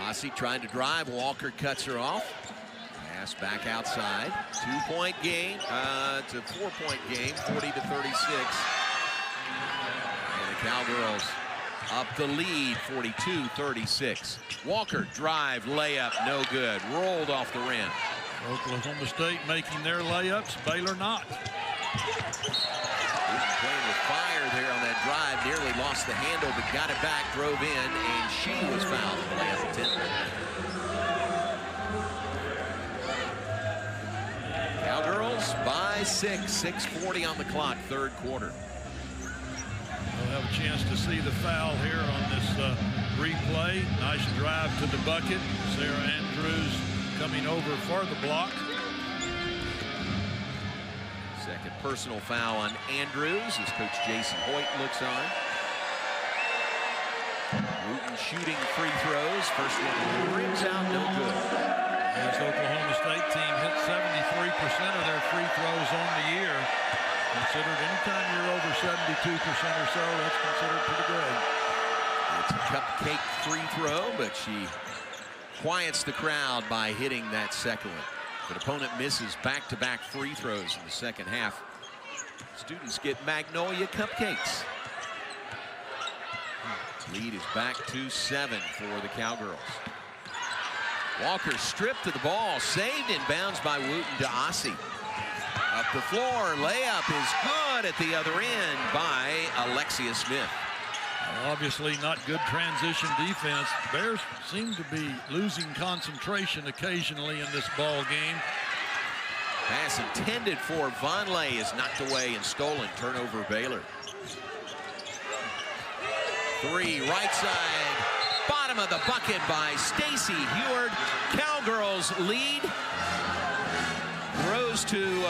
Ossie trying to drive. Walker cuts her off. Pass back outside. 2-point game. It's a 4-point game. 40-36. And the Cowgirls up the lead. 42-36. Walker drive, layup, no good. Rolled off the rim. Oklahoma State making their layups. Baylor not. Playing with fire there on that drive. Nearly lost the handle, but got it back, drove in, and she was fouled. Layup attempt. Cowgirls by 6. 6:40 on the clock, third quarter. We'll have a chance to see the foul here on this replay. Nice drive to the bucket. Sarah Andrews coming over for the block. Second personal foul on Andrews as Coach Jason Hoyt looks on. Wooten shooting free throws. First one rims out, no good. This Oklahoma State team hit 73% of their free throws on the year. Considered anytime you're over 72% or so, that's considered pretty good. It's a cupcake free throw, but she quiets the crowd by hitting that second one. But opponent misses back-to-back free throws in the second half. Students get Magnolia cupcakes. Lead is back to 7 for the Cowgirls. Walker stripped to the ball, saved in bounds by Wooten to Ossie. Up the floor, layup is good at the other end by Alexia Smith. Obviously not good transition defense. Bears seem to be losing concentration occasionally in this ball game. Pass intended for Vonleh is knocked away and stolen. Turnover Baylor. Three, right side, bottom of the bucket by Stacy Heward. Cowgirls lead grows to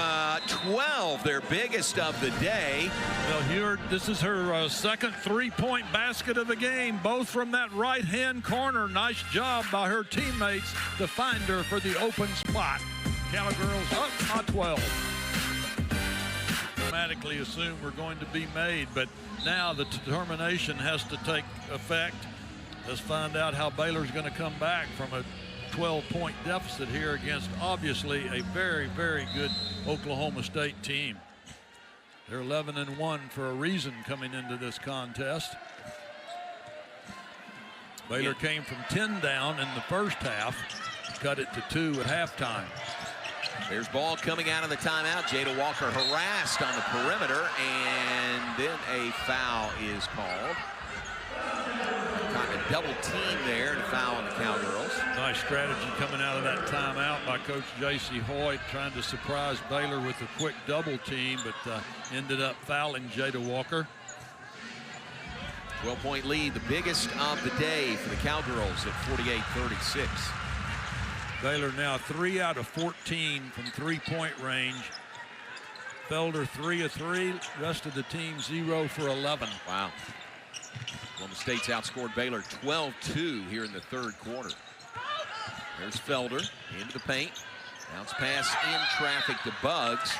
12, their biggest of the day. Well, Heward, this is her second three-point basket of the game, both from that right-hand corner. Nice job by her teammates to find her for the open spot. Cowgirls up by 12. Automatically assume we're going to be made, but now the determination has to take effect. Let's find out how Baylor's going to come back from a 12-point deficit here against obviously a very, very good Oklahoma State team. They're 11-1 for a reason coming into this contest. Baylor came from 10 down in the first half, cut it to 2 at halftime. There's ball coming out of the timeout. Jada Walker harassed on the perimeter, and then a foul is called. Caught a double team there and a foul on the Cowgirls. Nice strategy coming out of that timeout by Coach J.C. Hoyt, trying to surprise Baylor with a quick double team, but ended up fouling Jada Walker. 12-point lead, the biggest of the day for the Cowgirls at 48-36. Baylor now 3 out of 14 from three-point range. Felder 3 of 3. Rest of the team 0 for 11. Wow. Oklahoma State's outscored Baylor 12-2 here in the third quarter. There's Felder into the paint. Bounce pass in traffic to Buggs.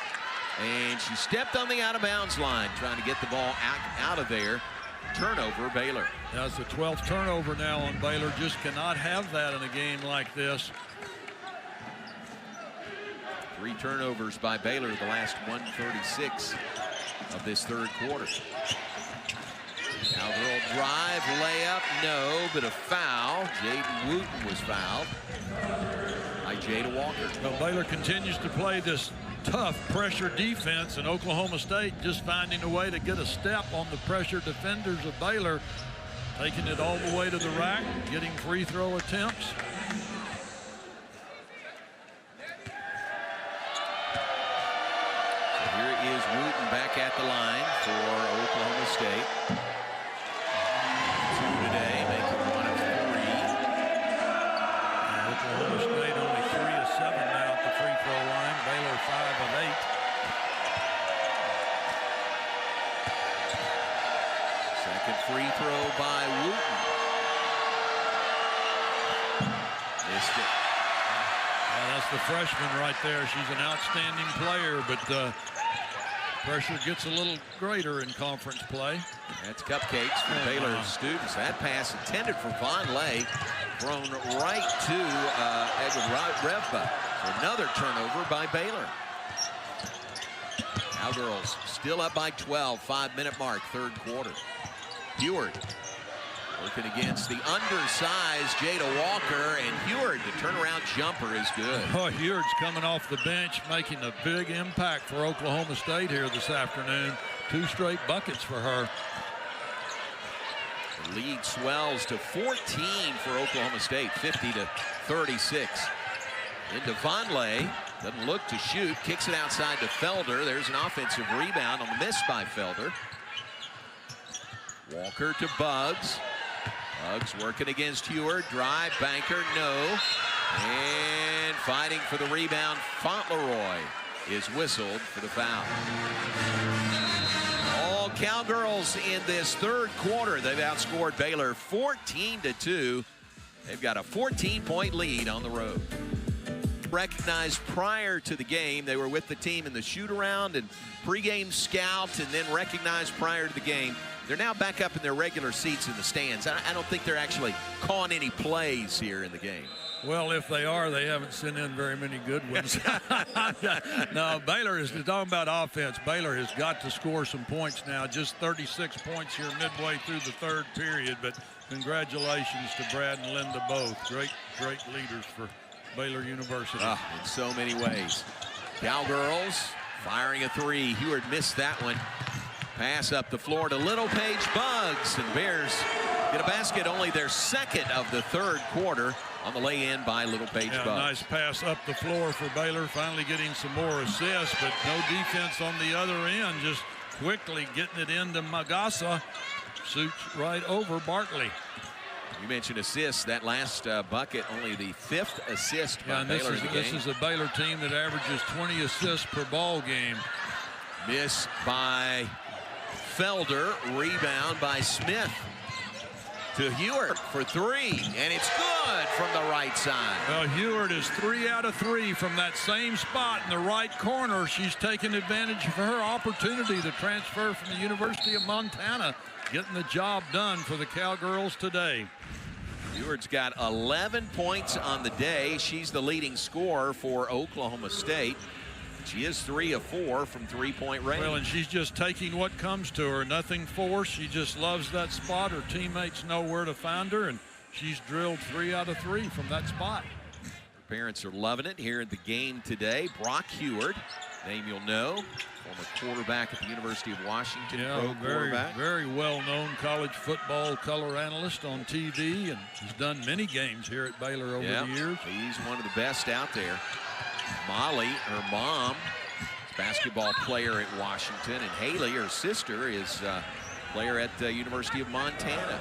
And she stepped on the out-of-bounds line, trying to get the ball out of there. Turnover, Baylor. That's the 12th turnover now on Baylor. Just cannot have that in a game like this. 3 turnovers by Baylor the last 136 of this third quarter. Cowgirl drive, layup, no, but a foul. Jaden Wooten was fouled by Jada Walker. Well, Baylor continues to play this tough pressure defense, and Oklahoma State just finding a way to get a step on the pressure defenders of Baylor, taking it all the way to the rack, getting free throw attempts. So here is Wooten back at the line for Oklahoma State. 2 today, making 1 of 3. Oklahoma State only 3 of 7 now at the free throw line. Baylor 5 of 8. Second free throw by Wooten. Missed it. That's the freshman right there. She's an outstanding player, but pressure gets a little greater in conference play. That's cupcakes for Baylor students. That pass intended for Vonleh, thrown right to Edward Revba. Another turnover by Baylor. Cowgirls still up by 12. 5-minute mark, third quarter. Heward working against the undersized Jada Walker, and Heward, the turnaround jumper is good. Oh, Heward's coming off the bench, making a big impact for Oklahoma State here this afternoon. 2 straight buckets for her. The lead swells to 14 for Oklahoma State, 50-36. Into Vonleh, doesn't look to shoot, kicks it outside to Felder. There's an offensive rebound on the miss by Felder. Walker to Buggs. Buggs working against Heward. Drive, banker, no. And fighting for the rebound, Fauntleroy is whistled for the foul. All Cowgirls in this third quarter. They've outscored Baylor 14-2. They've got a 14-point lead on the road. Recognized prior to the game. They were with the team in the shoot-around and pregame scout, and then recognized prior to the game. They're now back up in their regular seats in the stands. I don't think they're actually calling any plays here in the game. Well, if they are, they haven't sent in very many good ones. No, Baylor is talking about offense. Baylor has got to score some points now. Just 36 points here midway through the third period. But congratulations to Brad and Linda both. Great leaders for Baylor University. In so many ways. Cowgirls firing a 3. Heward missed that one. Pass up the floor to Little Page Buggs, and Bears get a basket, only their second of the third quarter, on the lay-in by Little Page Buggs. Nice pass up the floor for Baylor, finally getting some more assists, but no defense on the other end, just quickly getting it into Magassa. Shoots right over Barkley. You mentioned assists. That last bucket, only the 5th assist by Baylor in the game. This is a Baylor team that averages 20 assists per ball game. Miss by Felder, rebound by Smith to Heward for 3, and it's good from the right side. Well, Heward is 3 out of 3 from that same spot in the right corner. She's taking advantage of her opportunity to transfer from the University of Montana, getting the job done for the Cowgirls today. Heward's got 11 points on the day. She's the leading scorer for Oklahoma State. She is 3 of 4 from 3-point range. Well, and she's just taking what comes to her. Nothing forced. She just loves that spot. Her teammates know where to find her, and she's drilled 3 out of 3 from that spot. Her parents are loving it here at the game today. Brock Heward, name you'll know, former quarterback at the University of Washington. Yeah, very well-known college football color analyst on TV, and he's done many games here at Baylor over the years. He's one of the best out there. Molly, her mom, is a basketball player at Washington, and Haley, her sister, is a player at the University of Montana.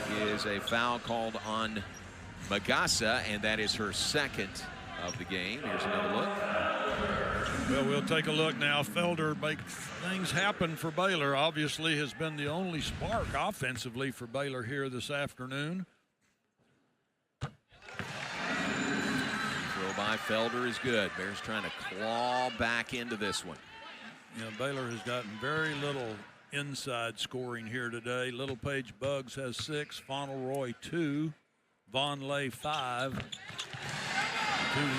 That is a foul called on Magassa, and that is her second of the game. Here's another look. Well, we'll take a look now. Felder makes things happen for Baylor. Obviously has been the only spark offensively for Baylor here this afternoon. By Felder is good. Bears trying to claw back into this one. Yeah, Baylor has gotten very little inside scoring here today. Little Page Buggs has 6, Fauntleroy 2, Vonleh 5. 2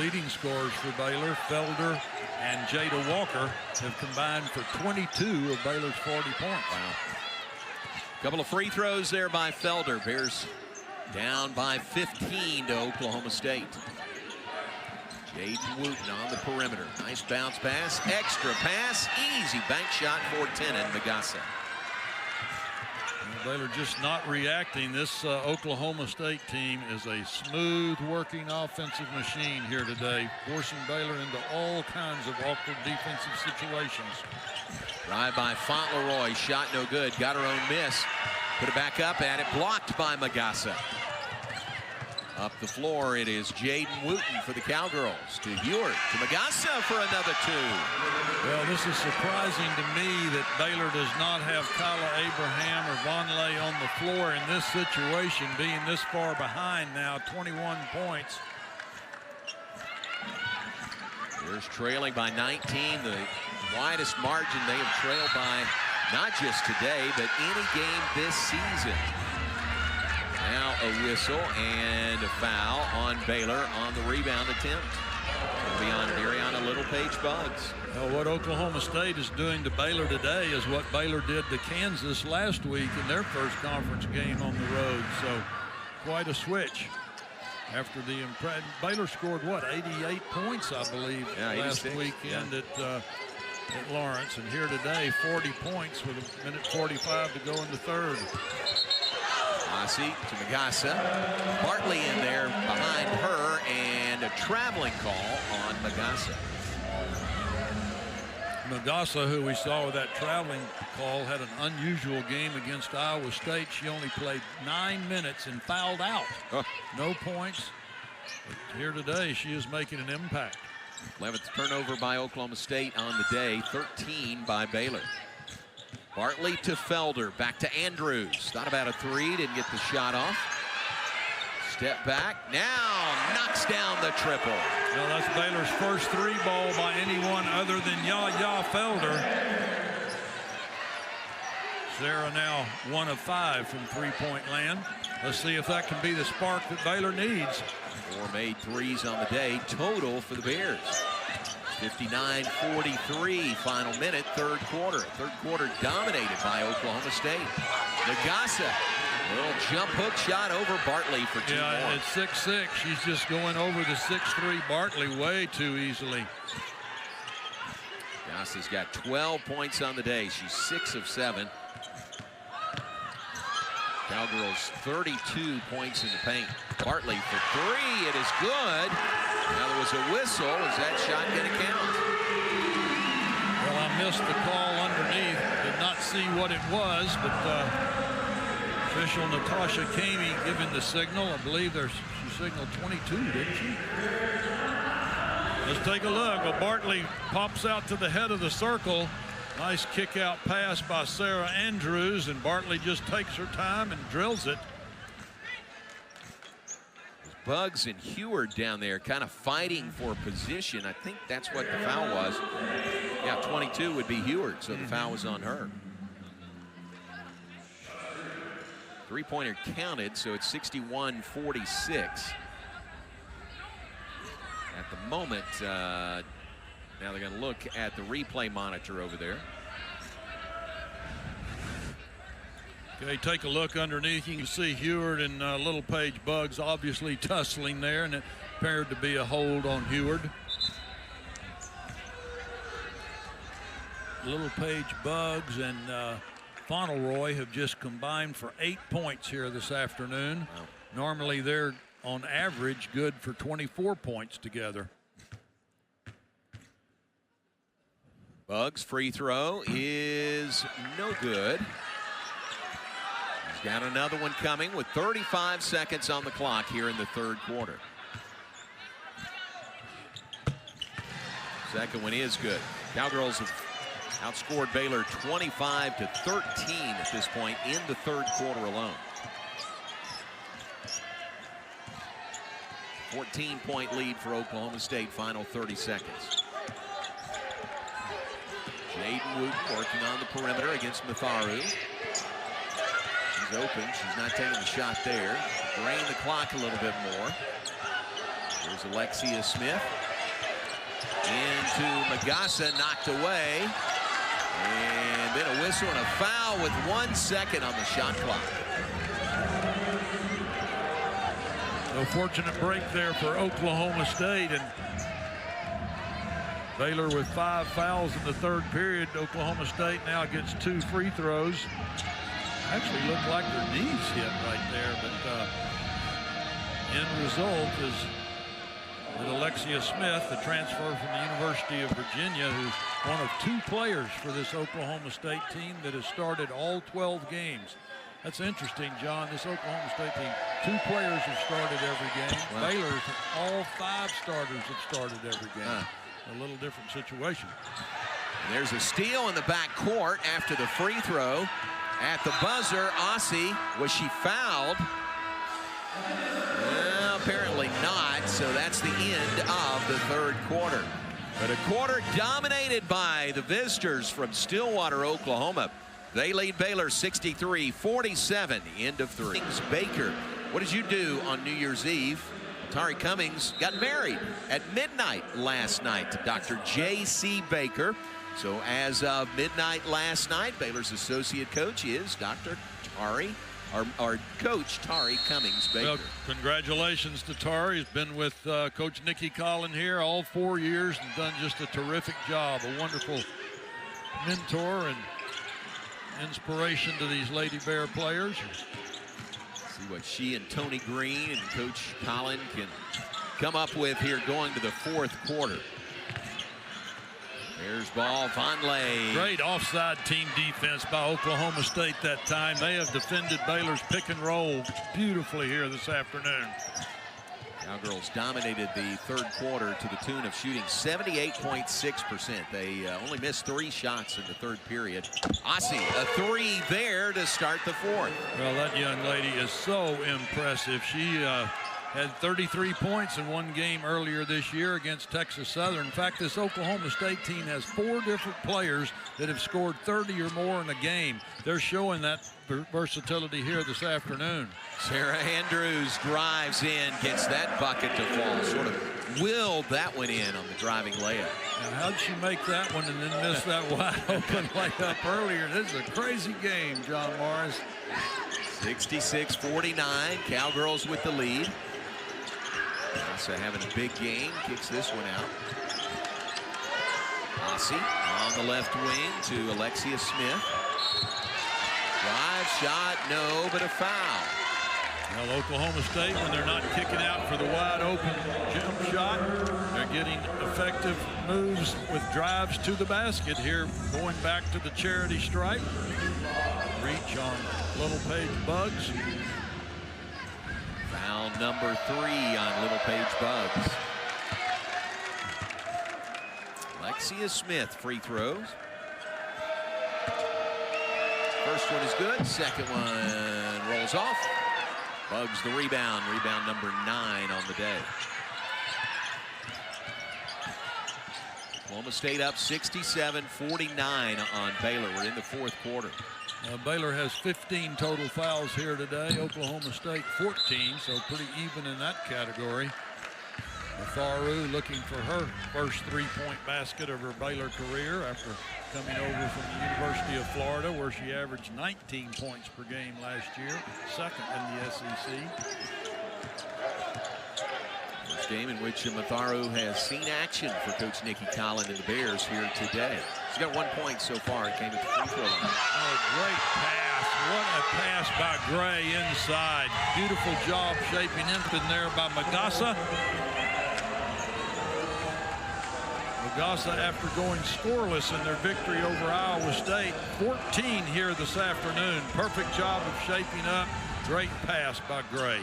leading scorers for Baylor, Felder and Jada Walker, have combined for 22 of Baylor's 40 points. Wow. Couple of free throws there by Felder. Bears Down by 15 to Oklahoma State. Jaden Wooten on the perimeter. Nice bounce pass, extra pass, easy bank shot for Tenen Magassa. Baylor just not reacting. This Oklahoma State team is a smooth working offensive machine here today, forcing Baylor into all kinds of awkward defensive situations. Drive by Fauntleroy, shot no good, got her own miss. Put it back up at it, blocked by Magassa. Up the floor, it is Jaden Wooten for the Cowgirls. To Ewart, to Magassa for another two. Well, this is surprising to me that Baylor does not have Kyla Abraham or Vonleh on the floor in this situation, being this far behind now, 21 points. Bears trailing by 19, the widest margin they have trailed by not just today, but any game this season. Now a whistle and a foul on Baylor on the rebound attempt. It'll be on Mariana Littlepage-Buggs. Well, what Oklahoma State is doing to Baylor today is what Baylor did to Kansas last week in their first conference game on the road. So quite a switch. After the Baylor scored what, 88 points, I believe, last weekend at Lawrence, and here today 40 points with a minute 45 to go in the third. Massey to Magassa. Bartley in there behind her, and a traveling call on Magassa. Magassa, who we saw with that traveling call, had an unusual game against Iowa State. She only played 9 minutes and fouled out. No points. But here today, she is making an impact. 11th turnover by Oklahoma State on the day, 13 by Baylor. Bartley to Felder, back to Andrews. Thought about a three, didn't get the shot off. Step back, now knocks down the triple. Well, that's Baylor's first three ball by anyone other than Yaya Felder. Sarah now 1 of 5 from three-point land. Let's see if that can be the spark that Baylor needs. 4 made threes on the day total for the Bears. 59-43 final minute, third quarter. Third quarter dominated by Oklahoma State. Magassa, little jump hook shot over Bartley for 2 more. At 6'6", she's just going over the 6'3" Bartley way too easily. Magassa's got 12 points on the day. She's 6 of 7. Cowgirls 32 points in the paint. Bartley for 3, it is good. Now there was a whistle. Is that shot going to count? Well, I missed the call underneath. Did not see what it was, but official Natasha Kamey giving the signal. I believe she signaled 22, didn't she? Let's take a look. Well, Bartley pops out to the head of the circle. Nice kick out pass by Sarah Andrews, and Bartley just takes her time and drills it. Buggs and Heward down there kind of fighting for position. I think that's what the foul was. Yeah, 22 would be Heward, so the foul was on her. Three-pointer counted, so it's 61-46. At the moment, now they're going to look at the replay monitor over there. Okay, take a look underneath. You can see Heward and Littlepage-Buggs obviously tussling there, and it appeared to be a hold on Heward. Littlepage-Buggs and Fauntleroy have just combined for 8 points here this afternoon. Wow. Normally they're on average good for 24 points together. Buggs' free throw is no good. He's got another one coming with 35 seconds on the clock here in the third quarter. Second one is good. Cowgirls have outscored Baylor 25-13 at this point in the third quarter alone. 14-point lead for Oklahoma State, final 30 seconds. Jaden Wooten working on the perimeter against Matharu. She's open, she's not taking the shot there. Drain the clock a little bit more. Here's Alexia Smith. Into Magassa, knocked away. And then a whistle and a foul with 1 second on the shot clock. A fortunate break there for Oklahoma State, and Baylor with 5 fouls in the third period. Oklahoma State now gets 2 free throws. Actually looked like their knees hit right there, but end result is that Alexia Smith, the transfer from the University of Virginia, who's one of 2 players for this Oklahoma State team that has started all 12 games. That's interesting, John. This Oklahoma State team, 2 players have started every game. Wow. Baylor's, all 5 starters have started every game. A little different situation. There's a steal in the back court after the free throw. At the buzzer, Aussie, was she fouled? Well, apparently not, so that's the end of the third quarter. But a quarter dominated by the visitors from Stillwater, Oklahoma. They lead Baylor 63-47, end of 3. Baker, what did you do on New Year's Eve? Tari Cummings got married at midnight last night to Dr. J.C. Baker. So as of midnight last night, Baylor's associate coach is Dr. Tari, our coach, Tari Cummings Baker. Well, congratulations to Tari. He's been with Coach Nikki Collin here all 4 years and done just a terrific job. A wonderful mentor and inspiration to these Lady Bear players. See what she and Tony Green and Coach Collin can come up with here going to the fourth quarter. There's ball, Vonleh. Great offside team defense by Oklahoma State that time. They have defended Baylor's pick and roll beautifully here this afternoon. Cowgirls dominated the third quarter to the tune of shooting 78.6%. They only missed 3 shots in the third period. Aussie, a 3 there to start the fourth. Well, that young lady is so impressive. She had 33 points in one game earlier this year against Texas Southern. In fact, this Oklahoma State team has 4 different players that have scored 30 or more in a game. They're showing that versatility here this afternoon. Sarah Andrews drives in, gets that bucket to fall. Sort of willed that one in on the driving layup. Now, how'd she make that one and then miss that wide open layup earlier? This is a crazy game, John Morris. 66-49, Cowgirls with the lead. Also having a big game, kicks this one out. Aussie on the left wing to Alexia Smith. Drive shot, no, but a foul. Well, Oklahoma State, when they're not kicking out for the wide open jump shot, they're getting effective moves with drives to the basket here, going back to the charity stripe. Reach on Little Paige Bugs. Foul number 3 on Little Paige Bugs. Alexia Smith free throws. First one is good. Second one rolls off. Bugs the rebound. Rebound number 9 on the day. Oklahoma State up 67-49 on Baylor. We're in the fourth quarter. Baylor has 15 total fouls here today. Oklahoma State 14, so pretty even in that category. Matharu looking for her first 3-point basket of her Baylor career after coming over from the University of Florida, where she averaged 19 points per game last year, second in the SEC. First game in which Matharu has seen action for Coach Nikki Collin and the Bears here today. She's got 1 point so far. It came at the free throw line. Oh, great pass. What a pass by Gray inside. Beautiful job shaping in there by Magassa. Magassa, after going scoreless in their victory over Iowa State, 14 here this afternoon. Perfect job of shaping up. Great pass by Gray.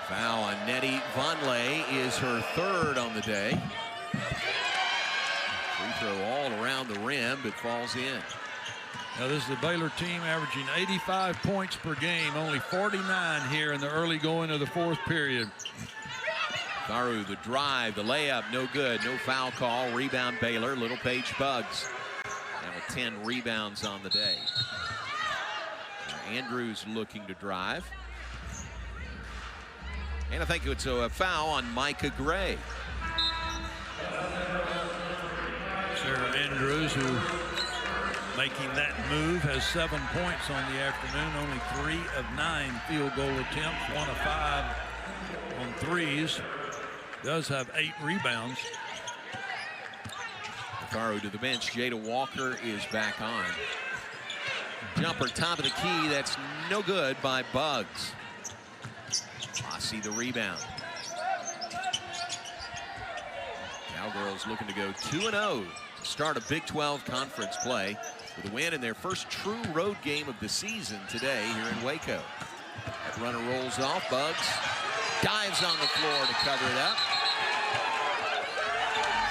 Foul on Nettie Vonleh is her 3rd on the day. Free throw all around the rim, but falls in. Now this is the Baylor team averaging 85 points per game, only 49 here in the early going of the fourth period. Matharu, the drive, the layup, no good. No foul call. Rebound Baylor. Little Paige Bugs. Now with 10 rebounds on the day. Andrews looking to drive. And I think it's a foul on Micah Gray. Sarah Andrews, who making that move, has 7 points on the afternoon. Only 3 of 9 field goal attempts, 1 of 5 on threes. Does have 8 rebounds. Faro to the bench. Jada Walker is back on. Jumper top of the key. That's no good by Buggs. Ossie the rebound. Cowgirls looking to go 2-0 to start a Big 12 conference play with a win in their first true road game of the season today here in Waco. That runner rolls off. Buggs dives on the floor to cover it up.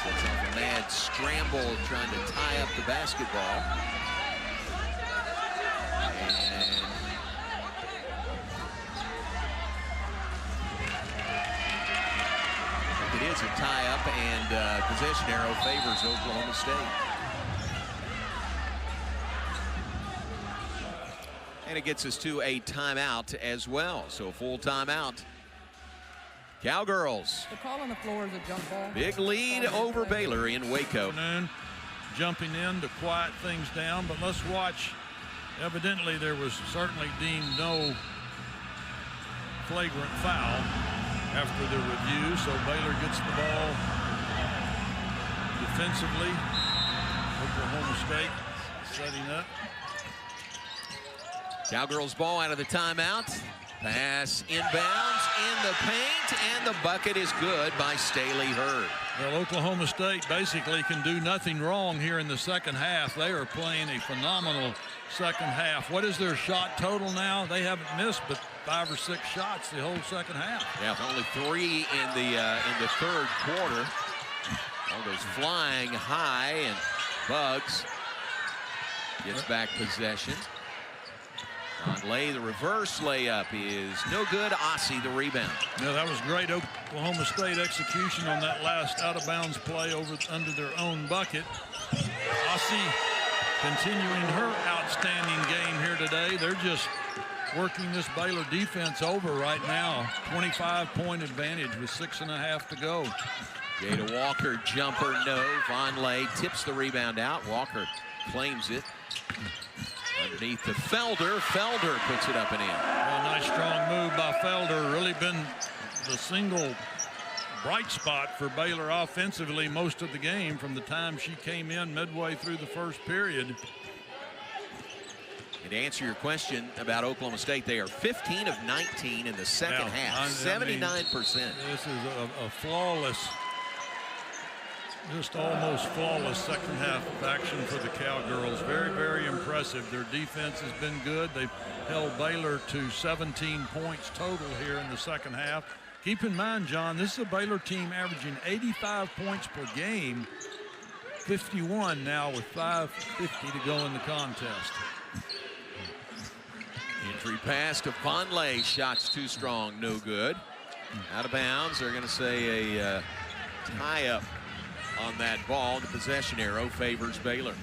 Sets off a mad scramble trying to tie up the basketball. And it is a tie-up, and possession arrow favors Oklahoma State. And it gets us to a timeout as well. So a full timeout. Cowgirls. The call on the floor is a jump ball. Big lead over Baylor in Waco. Jumping in to quiet things down, but let's watch. Evidently, there was certainly deemed no flagrant foul after the review, so Baylor gets the ball defensively. Oklahoma State setting up. Cowgirls ball out of the timeout. Pass inbounds in the paint, and the bucket is good by Staley Hurd. Well, Oklahoma State basically can do nothing wrong here in the second half. They are playing a phenomenal second half. What is their shot total now? They haven't missed but 5 or 6 shots the whole second half. Yeah, only 3 in the third quarter. All goes flying high, and Buggs gets back possession. Conley, the reverse layup is no good. Ossie the rebound. Yeah, that was great Oklahoma State execution on that last out-of-bounds play under their own bucket. Ossie continuing her outstanding game here today. They're just working this Baylor defense over right now. 25-point advantage with 6.5 to go. Jada Walker jumper, no. Vonleh tips the rebound out. Walker claims it. Underneath to Felder. Felder puts it up and in. Well, nice strong move by Felder. Really been the single bright spot for Baylor offensively most of the game from the time she came in midway through the first period. And to answer your question about Oklahoma State, they are 15 of 19 in the second half. 79%. This is a flawless, just almost flawless second half of action for the Cowgirls. Very, very impressive. Their defense has been good. They've held Baylor to 17 points total here in the second half. Keep in mind, John, this is a Baylor team averaging 85 points per game, 51 now with 5:50 to go in the contest. Entry pass to Vonleh. Shots too strong, no good. Out of bounds. They're going to say a tie-up on that ball. The possession arrow favors Baylor.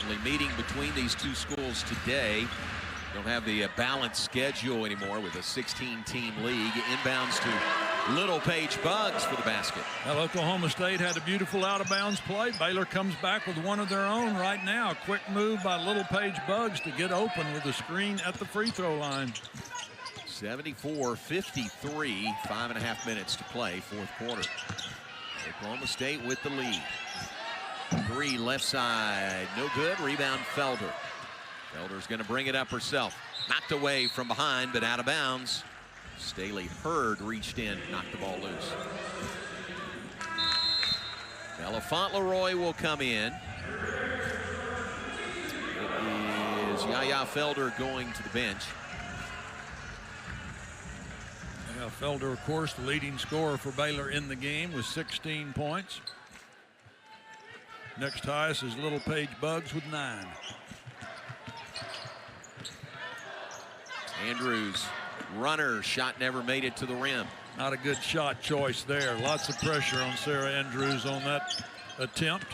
Only meeting between these two schools today. Don't have the balanced schedule anymore with a 16-team league. Inbounds to Little Paige Buggs for the basket. Well, Oklahoma State had a beautiful out-of-bounds play. Baylor comes back with one of their own right now. Quick move by Little Paige Buggs to get open with a screen at the free throw line. 74-53, 5.5 minutes to play, fourth quarter. Oklahoma State with the lead. 3 left side, no good. Rebound Felder. Felder's going to bring it up herself. Knocked away from behind, but out of bounds. Staley Hurd reached in, knocked the ball loose. Bella Fauntleroy will come in. It is Yaya Felder going to the bench. Yeah, Felder, of course, the leading scorer for Baylor in the game with 16 points. Next highest is Little Paige Buggs with 9. Andrews, runner, shot never made it to the rim. Not a good shot choice there. Lots of pressure on Sarah Andrews on that attempt.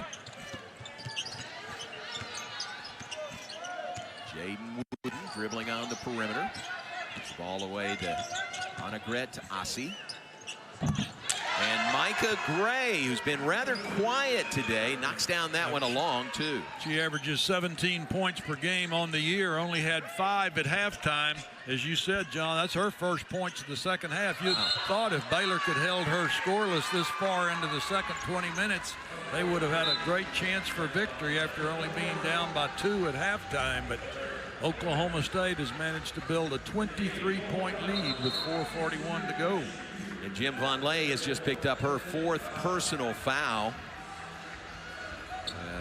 Jaden Wooden dribbling on the perimeter. Ball away to Anagret to Asi. And Micah Gray, who's been rather quiet today, knocks down that one along, too. She averages 17 points per game on the year, only had 5 at halftime. As you said, John, that's her first points of the second half. You'd thought if Baylor could held her scoreless this far into the second 20 minutes, they would have had a great chance for victory after only being down by 2 at halftime. But Oklahoma State has managed to build a 23-point lead with 4:41 to go. And Jim Vonleh has just picked up her 4th personal foul.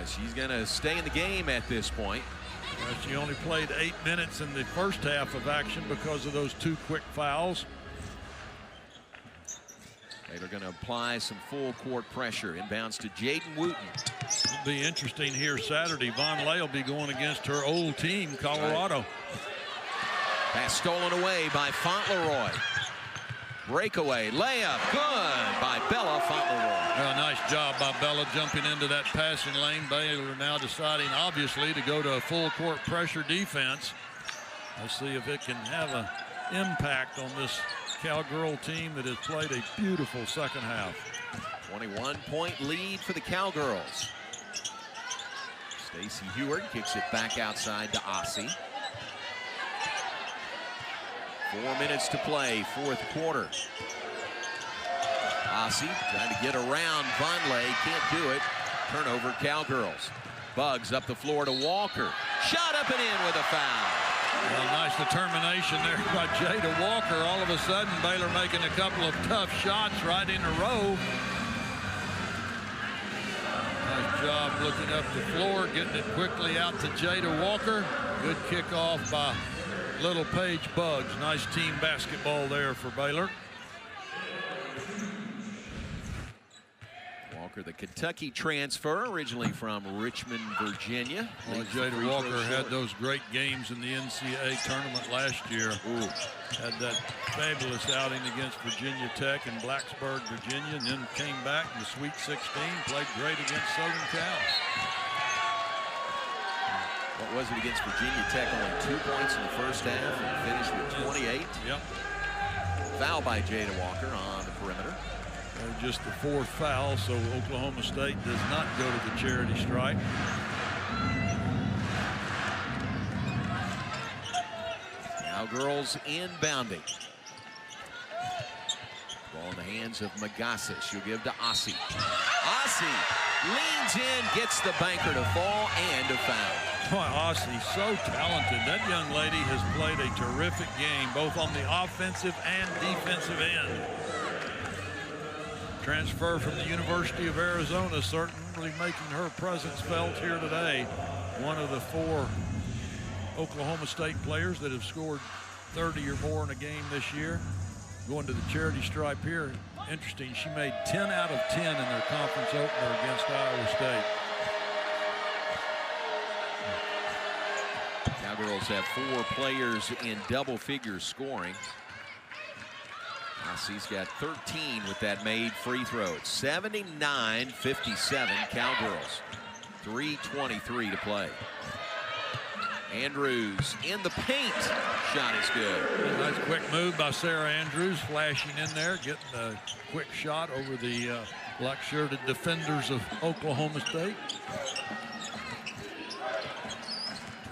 She's going to stay in the game at this point. She only played 8 minutes in the first half of action because of those 2 quick fouls. They're going to apply some full court pressure. Inbounds to Jaden Wooten. It'll be interesting here Saturday. Vonleh will be going against her old team, Colorado. Pass stolen away by Fauntleroy. Breakaway layup, good by Bella Fauntleroy. Well, nice job by Bella jumping into that passing lane. Baylor now deciding, obviously, to go to a full court pressure defense. Let's see if it can have an impact on this Cowgirl team that has played a beautiful second half. 21-point lead for the Cowgirls. Stacey Heward kicks it back outside to Asi. 4 minutes to play, 4th quarter. Asi trying to get around Vonleh, can't do it. Turnover, Cowgirls. Bugs up the floor to Walker. Shot up and in with a foul. Well, nice determination there by Jada Walker. All of a sudden, Baylor making a couple of tough shots right in a row. Nice job looking up the floor, getting it quickly out to Jada Walker. Good kickoff by Little Paige Bugs. Nice team basketball there for Baylor. Walker, the Kentucky transfer, originally from Richmond, Virginia. Well, Jada Walker had those great games in the NCAA tournament last year. Had that fabulous outing against Virginia Tech in Blacksburg, Virginia, and then came back in the Sweet 16, played great against Southern Cal. What was it against Virginia Tech? Only 2 points in the first half and finished with 28. Yep. Foul by Jada Walker on the perimeter. Just the 4th foul, so Oklahoma State does not go to the charity stripe. Cowgirls inbounding. Ball in the hands of Magassa. She'll give to Asi. Asi leans in, gets the banker to fall, and a foul. Boy, Asi, so talented. That young lady has played a terrific game, both on the offensive and defensive end. Transfer from the University of Arizona, certainly making her presence felt here today. One of the 4 Oklahoma State players that have scored 30 or more in a game this year. Going to the charity stripe here. Interesting, she made 10 out of 10 in their conference opener against Iowa State. Cowgirls have 4 players in double figure scoring. Asi's got 13 with that made free throw. 79-57 Cowgirls. 3:23 to play. Andrews in the paint. Shot is good. Nice quick move by Sarah Andrews, flashing in there, getting a quick shot over the black-shirted defenders of Oklahoma State.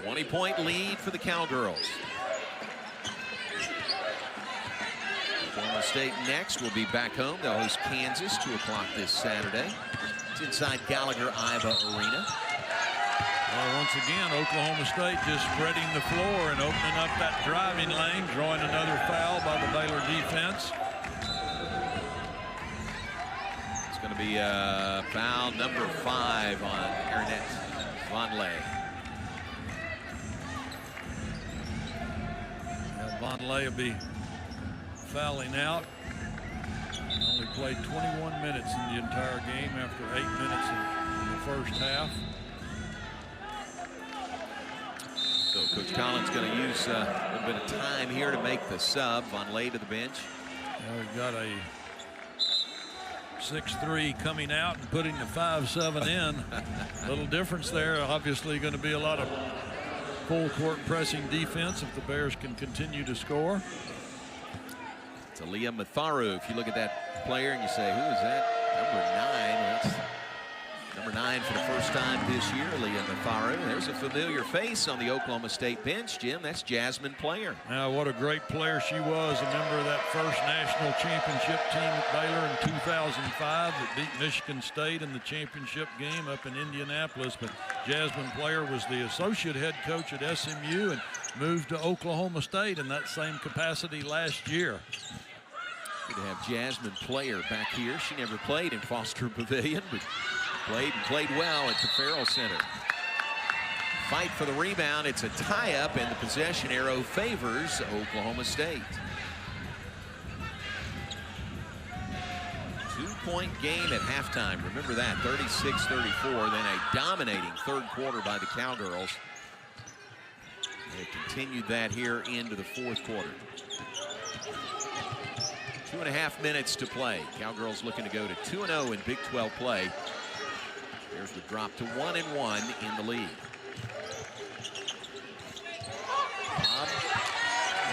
20-point lead for the Cowgirls. Oklahoma State next will be back home. They'll host Kansas 2 o'clock this Saturday. It's inside Gallagher-Iba Arena. Well, once again, Oklahoma State just spreading the floor and opening up that driving lane, drawing another foul by the Baylor defense. It's going to be foul number 5 on Ernest Vonleh. Vonleh will be fouling out. Only played 21 minutes in the entire game after 8 minutes in the first half. So Coach Collins going to use a little bit of time here to make the sub. Vonleh to the bench. We've got a 6'3" coming out and putting the 5'7" in. A little difference there. Obviously going to be a lot of full court pressing defense if the Bears can continue to score. It's Aaliyah Matharu. If you look at that player and you say, who is that? Number 9. That's number 9 for the first time this year, Aaliyah Matharu. There's a familiar face on the Oklahoma State bench, Jim. That's Jasmine Player. Now, what a great player she was. A member of that first national championship team at Baylor in 2005 that beat Michigan State in the championship game up in Indianapolis. But Jasmine Player was the associate head coach at SMU and moved to Oklahoma State in that same capacity last year. Good to have Jasmine Player back here. She never played in Foster Pavilion, but played well at the Farrell Center. Fight for the rebound. It's a tie-up, and the possession arrow favors Oklahoma State. 2-point game at halftime. Remember that, 36-34. Then a dominating third quarter by the Cowgirls. They continued that here into the fourth quarter. 2.5 minutes to play. Cowgirls looking to go to 2-0 in Big 12 play. Bears would drop to 1-1 in the lead. Bob.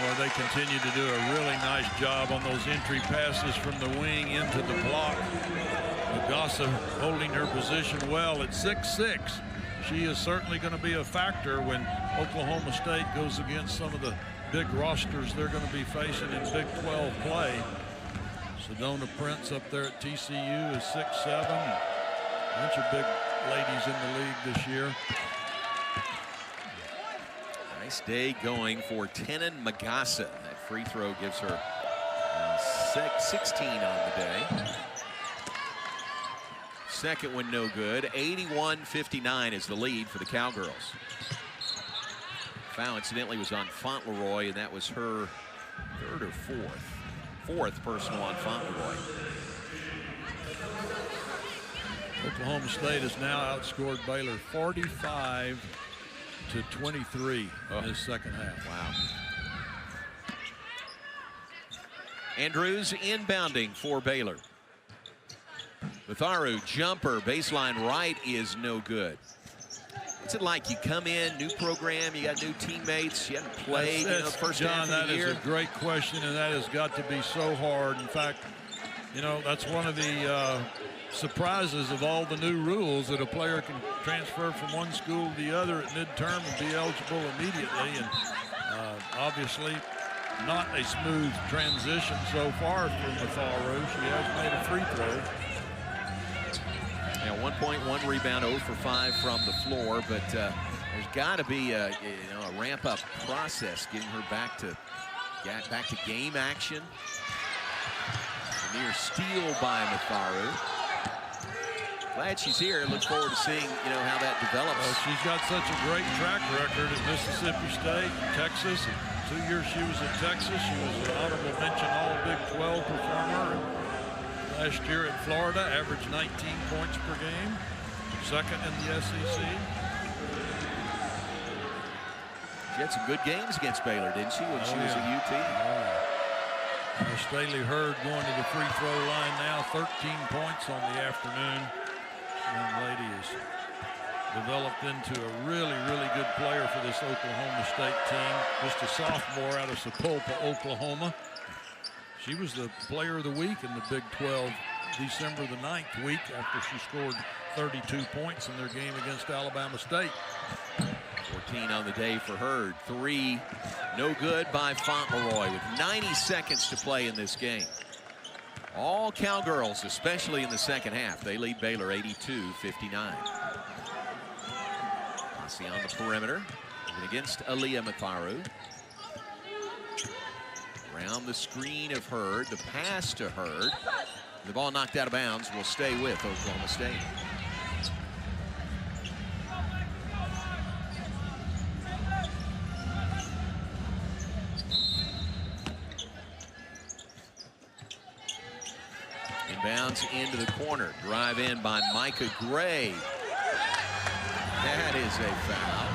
Well, they continue to do a really nice job on those entry passes from the wing into the block. Magassa holding her position well at 6'6". She is certainly going to be a factor when Oklahoma State goes against some of the big rosters they're going to be facing in Big 12 play. Sedona Prince up there at TCU is 6'7". A bunch of big ladies in the league this year. Nice day going for Tenon Magassa. That free throw gives her 16 on the day. Second one no good. 81-59 is the lead for the Cowgirls. Foul incidentally was on Fauntleroy, and that was her third or fourth personal on Fauntleroy. Oklahoma State has now outscored Baylor 45-23 in this second half. Wow. Andrews inbounding for Baylor. Matharu jumper, baseline right is no good. What's it like? You come in, new program, you got new teammates, you haven't played first half of the year? That is a great question, and that has got to be so hard. In fact, you know, that's one of the surprises of all the new rules, that a player can transfer from one school to the other at midterm and be eligible immediately. And obviously not a smooth transition so far for Matharu. She has made a free throw. Yeah, 1 point, 1 rebound, 0 for 5 from the floor, but there's got to be a ramp-up process getting her back to game action. A near steal by Matharu. Glad she's here. Look forward to seeing how that develops. Well, she's got such a great track record at Mississippi State, Texas. 2 years she was at Texas. She was an honorable mention All Big 12 performer. Last year at Florida, averaged 19 points per game, second in the SEC. She had some good games against Baylor, didn't she, when she was at UT? Staley Hurd going to the free throw line now, 13 points on the afternoon. Young lady has developed into a really, really good player for this Oklahoma State team. Just a sophomore out of Sapulpa, Oklahoma. She was the player of the week in the Big 12 December the 9th week after she scored 32 points in their game against Alabama State. 14 on the day for Hurd. 3 no good by Fauntleroy with 90 seconds to play in this game. All Cowgirls, especially in the second half. They lead Baylor 82-59. Rossi on the perimeter against Aaliyah Matharu. Around the screen of Hurd, the pass to Hurd. The ball knocked out of bounds will stay with Oklahoma State. Inbounds into the corner. Drive in by Micah Gray. That is a foul.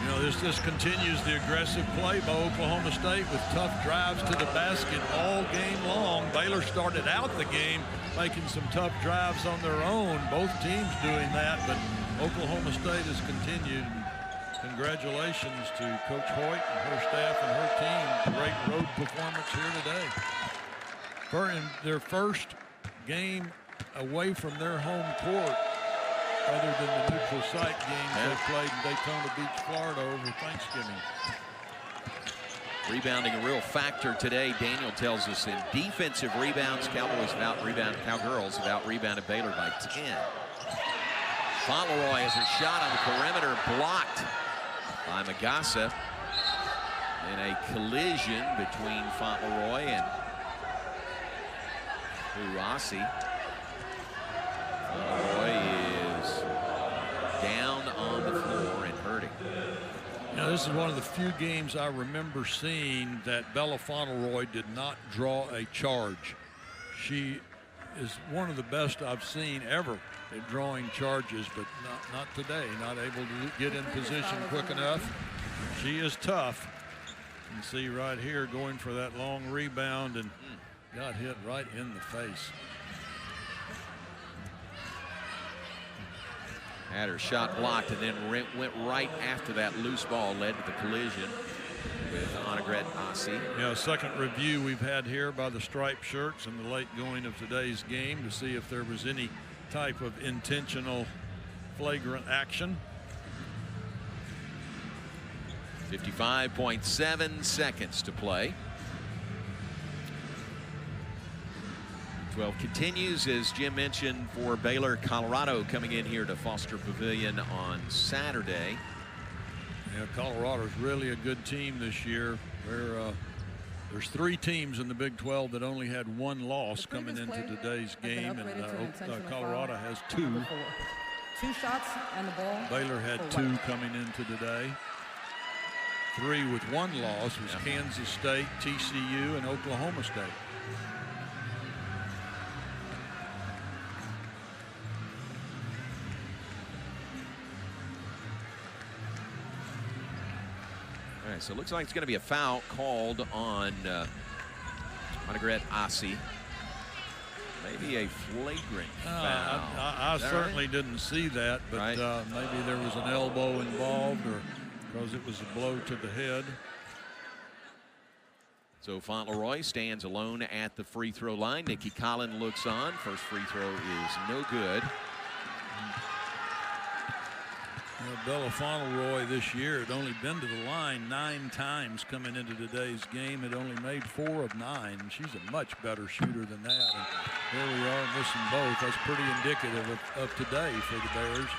You know, this just continues the aggressive play by Oklahoma State with tough drives to the basket all game long. Baylor started out the game making some tough drives on their own. Both teams doing that, but Oklahoma State has continued. Congratulations to Coach Hoyt and her staff and her team. Great road performance here today. In their first game away from their home court, other than the neutral site games they played in Daytona Beach, Florida over Thanksgiving. Rebounding a real factor today. Daniel tells us in defensive rebounds, Cowgirls have out-rebounded Baylor by 10. Fauntleroy has a shot on the perimeter blocked by Magassa in a collision between Fauntleroy and Uasi. Fauntleroy is down on the floor and hurting. Now, this is one of the few games I remember seeing that Bella Fauntleroy did not draw a charge. She is one of the best I've seen ever at drawing charges, but not today. Not able to get in position quick enough. She is tough. You can see right here going for that long rebound and got hit right in the face. Had her shot blocked and then went right after that loose ball, led to the collision with Annegret Asi. Yeah, second review we've had here by the striped shirts in the late going of today's game to see if there was any type of intentional flagrant action. 55.7 seconds to play. 12 continues, as Jim mentioned, for Baylor, Colorado coming in here to Foster Pavilion on Saturday. Yeah, Colorado's really a good team this year. There's 3 teams in the Big 12 that only had 1 loss coming into today's game, and Colorado has 2. 2 shots and the ball. Baylor had 2 coming into today. 3 with 1 loss was Kansas State, TCU, and Oklahoma State. All right, so it looks like it's going to be a foul called on Annegret Asi. Maybe a flagrant foul. I certainly didn't see that, but maybe there was an elbow involved, or because it was a blow to the head. So Fauntleroy stands alone at the free throw line. Nikki Collin looks on. First free throw is no good. Bella Fauntleroy this year had only been to the line 9 times coming into today's game. Had only made 4 of 9. She's a much better shooter than that. And here we are missing both. That's pretty indicative of today for the Bears.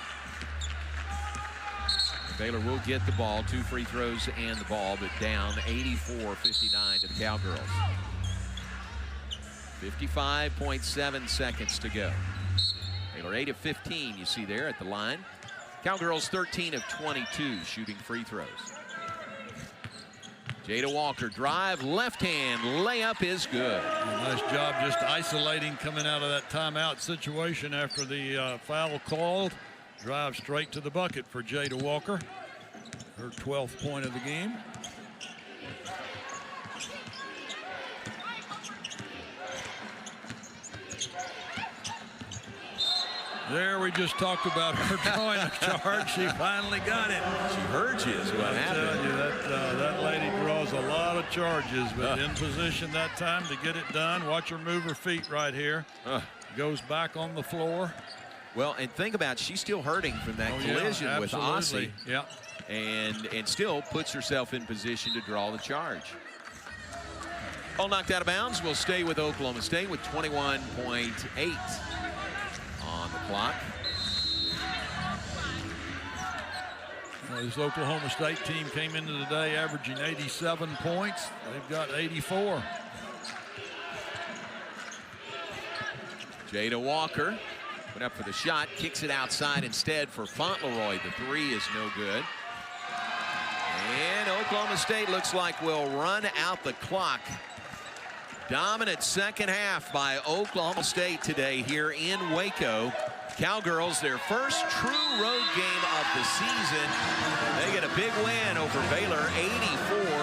Baylor will get the ball, 2 free throws and the ball, but down 84-59 to the Cowgirls. 55.7 seconds to go. Baylor 8 of 15, you see there at the line. Cowgirls 13 of 22 shooting free throws. Jada Walker drive, left hand layup is good. Nice job just isolating coming out of that timeout situation after the foul called. Drive straight to the bucket for Jada Walker. Her 12th point of the game. There, we just talked about her drawing a charge. She finally got it. She heard you is what happened. I tell you, that lady draws a lot of charges, but in position that time to get it done. Watch her move her feet right here. Goes back on the floor. Well, and think about it, she's still hurting from that collision with Aussie. Yeah. And still puts herself in position to draw the charge. Ball knocked out of bounds. We'll stay with Oklahoma State with 21.8 on the clock. This Oklahoma State team came into the day averaging 87 points. They've got 84. Jada Walker went up for the shot, kicks it outside instead for Fauntleroy. The 3 is no good. And Oklahoma State looks like we'll run out the clock. Dominant second half by Oklahoma State today here in Waco. Cowgirls, their first true road game of the season. They get a big win over Baylor,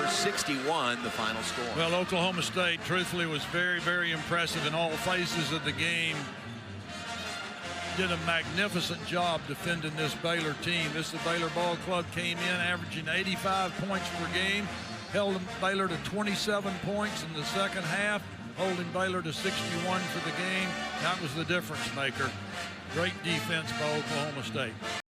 84-61, the final score. Well, Oklahoma State, truthfully, was very, very impressive in all phases of the game. did a magnificent job defending this Baylor team. This Baylor Ball Club came in averaging 85 points per game, held Baylor to 27 points in the second half, holding Baylor to 61 for the game. That was the difference maker. Great defense by Oklahoma State.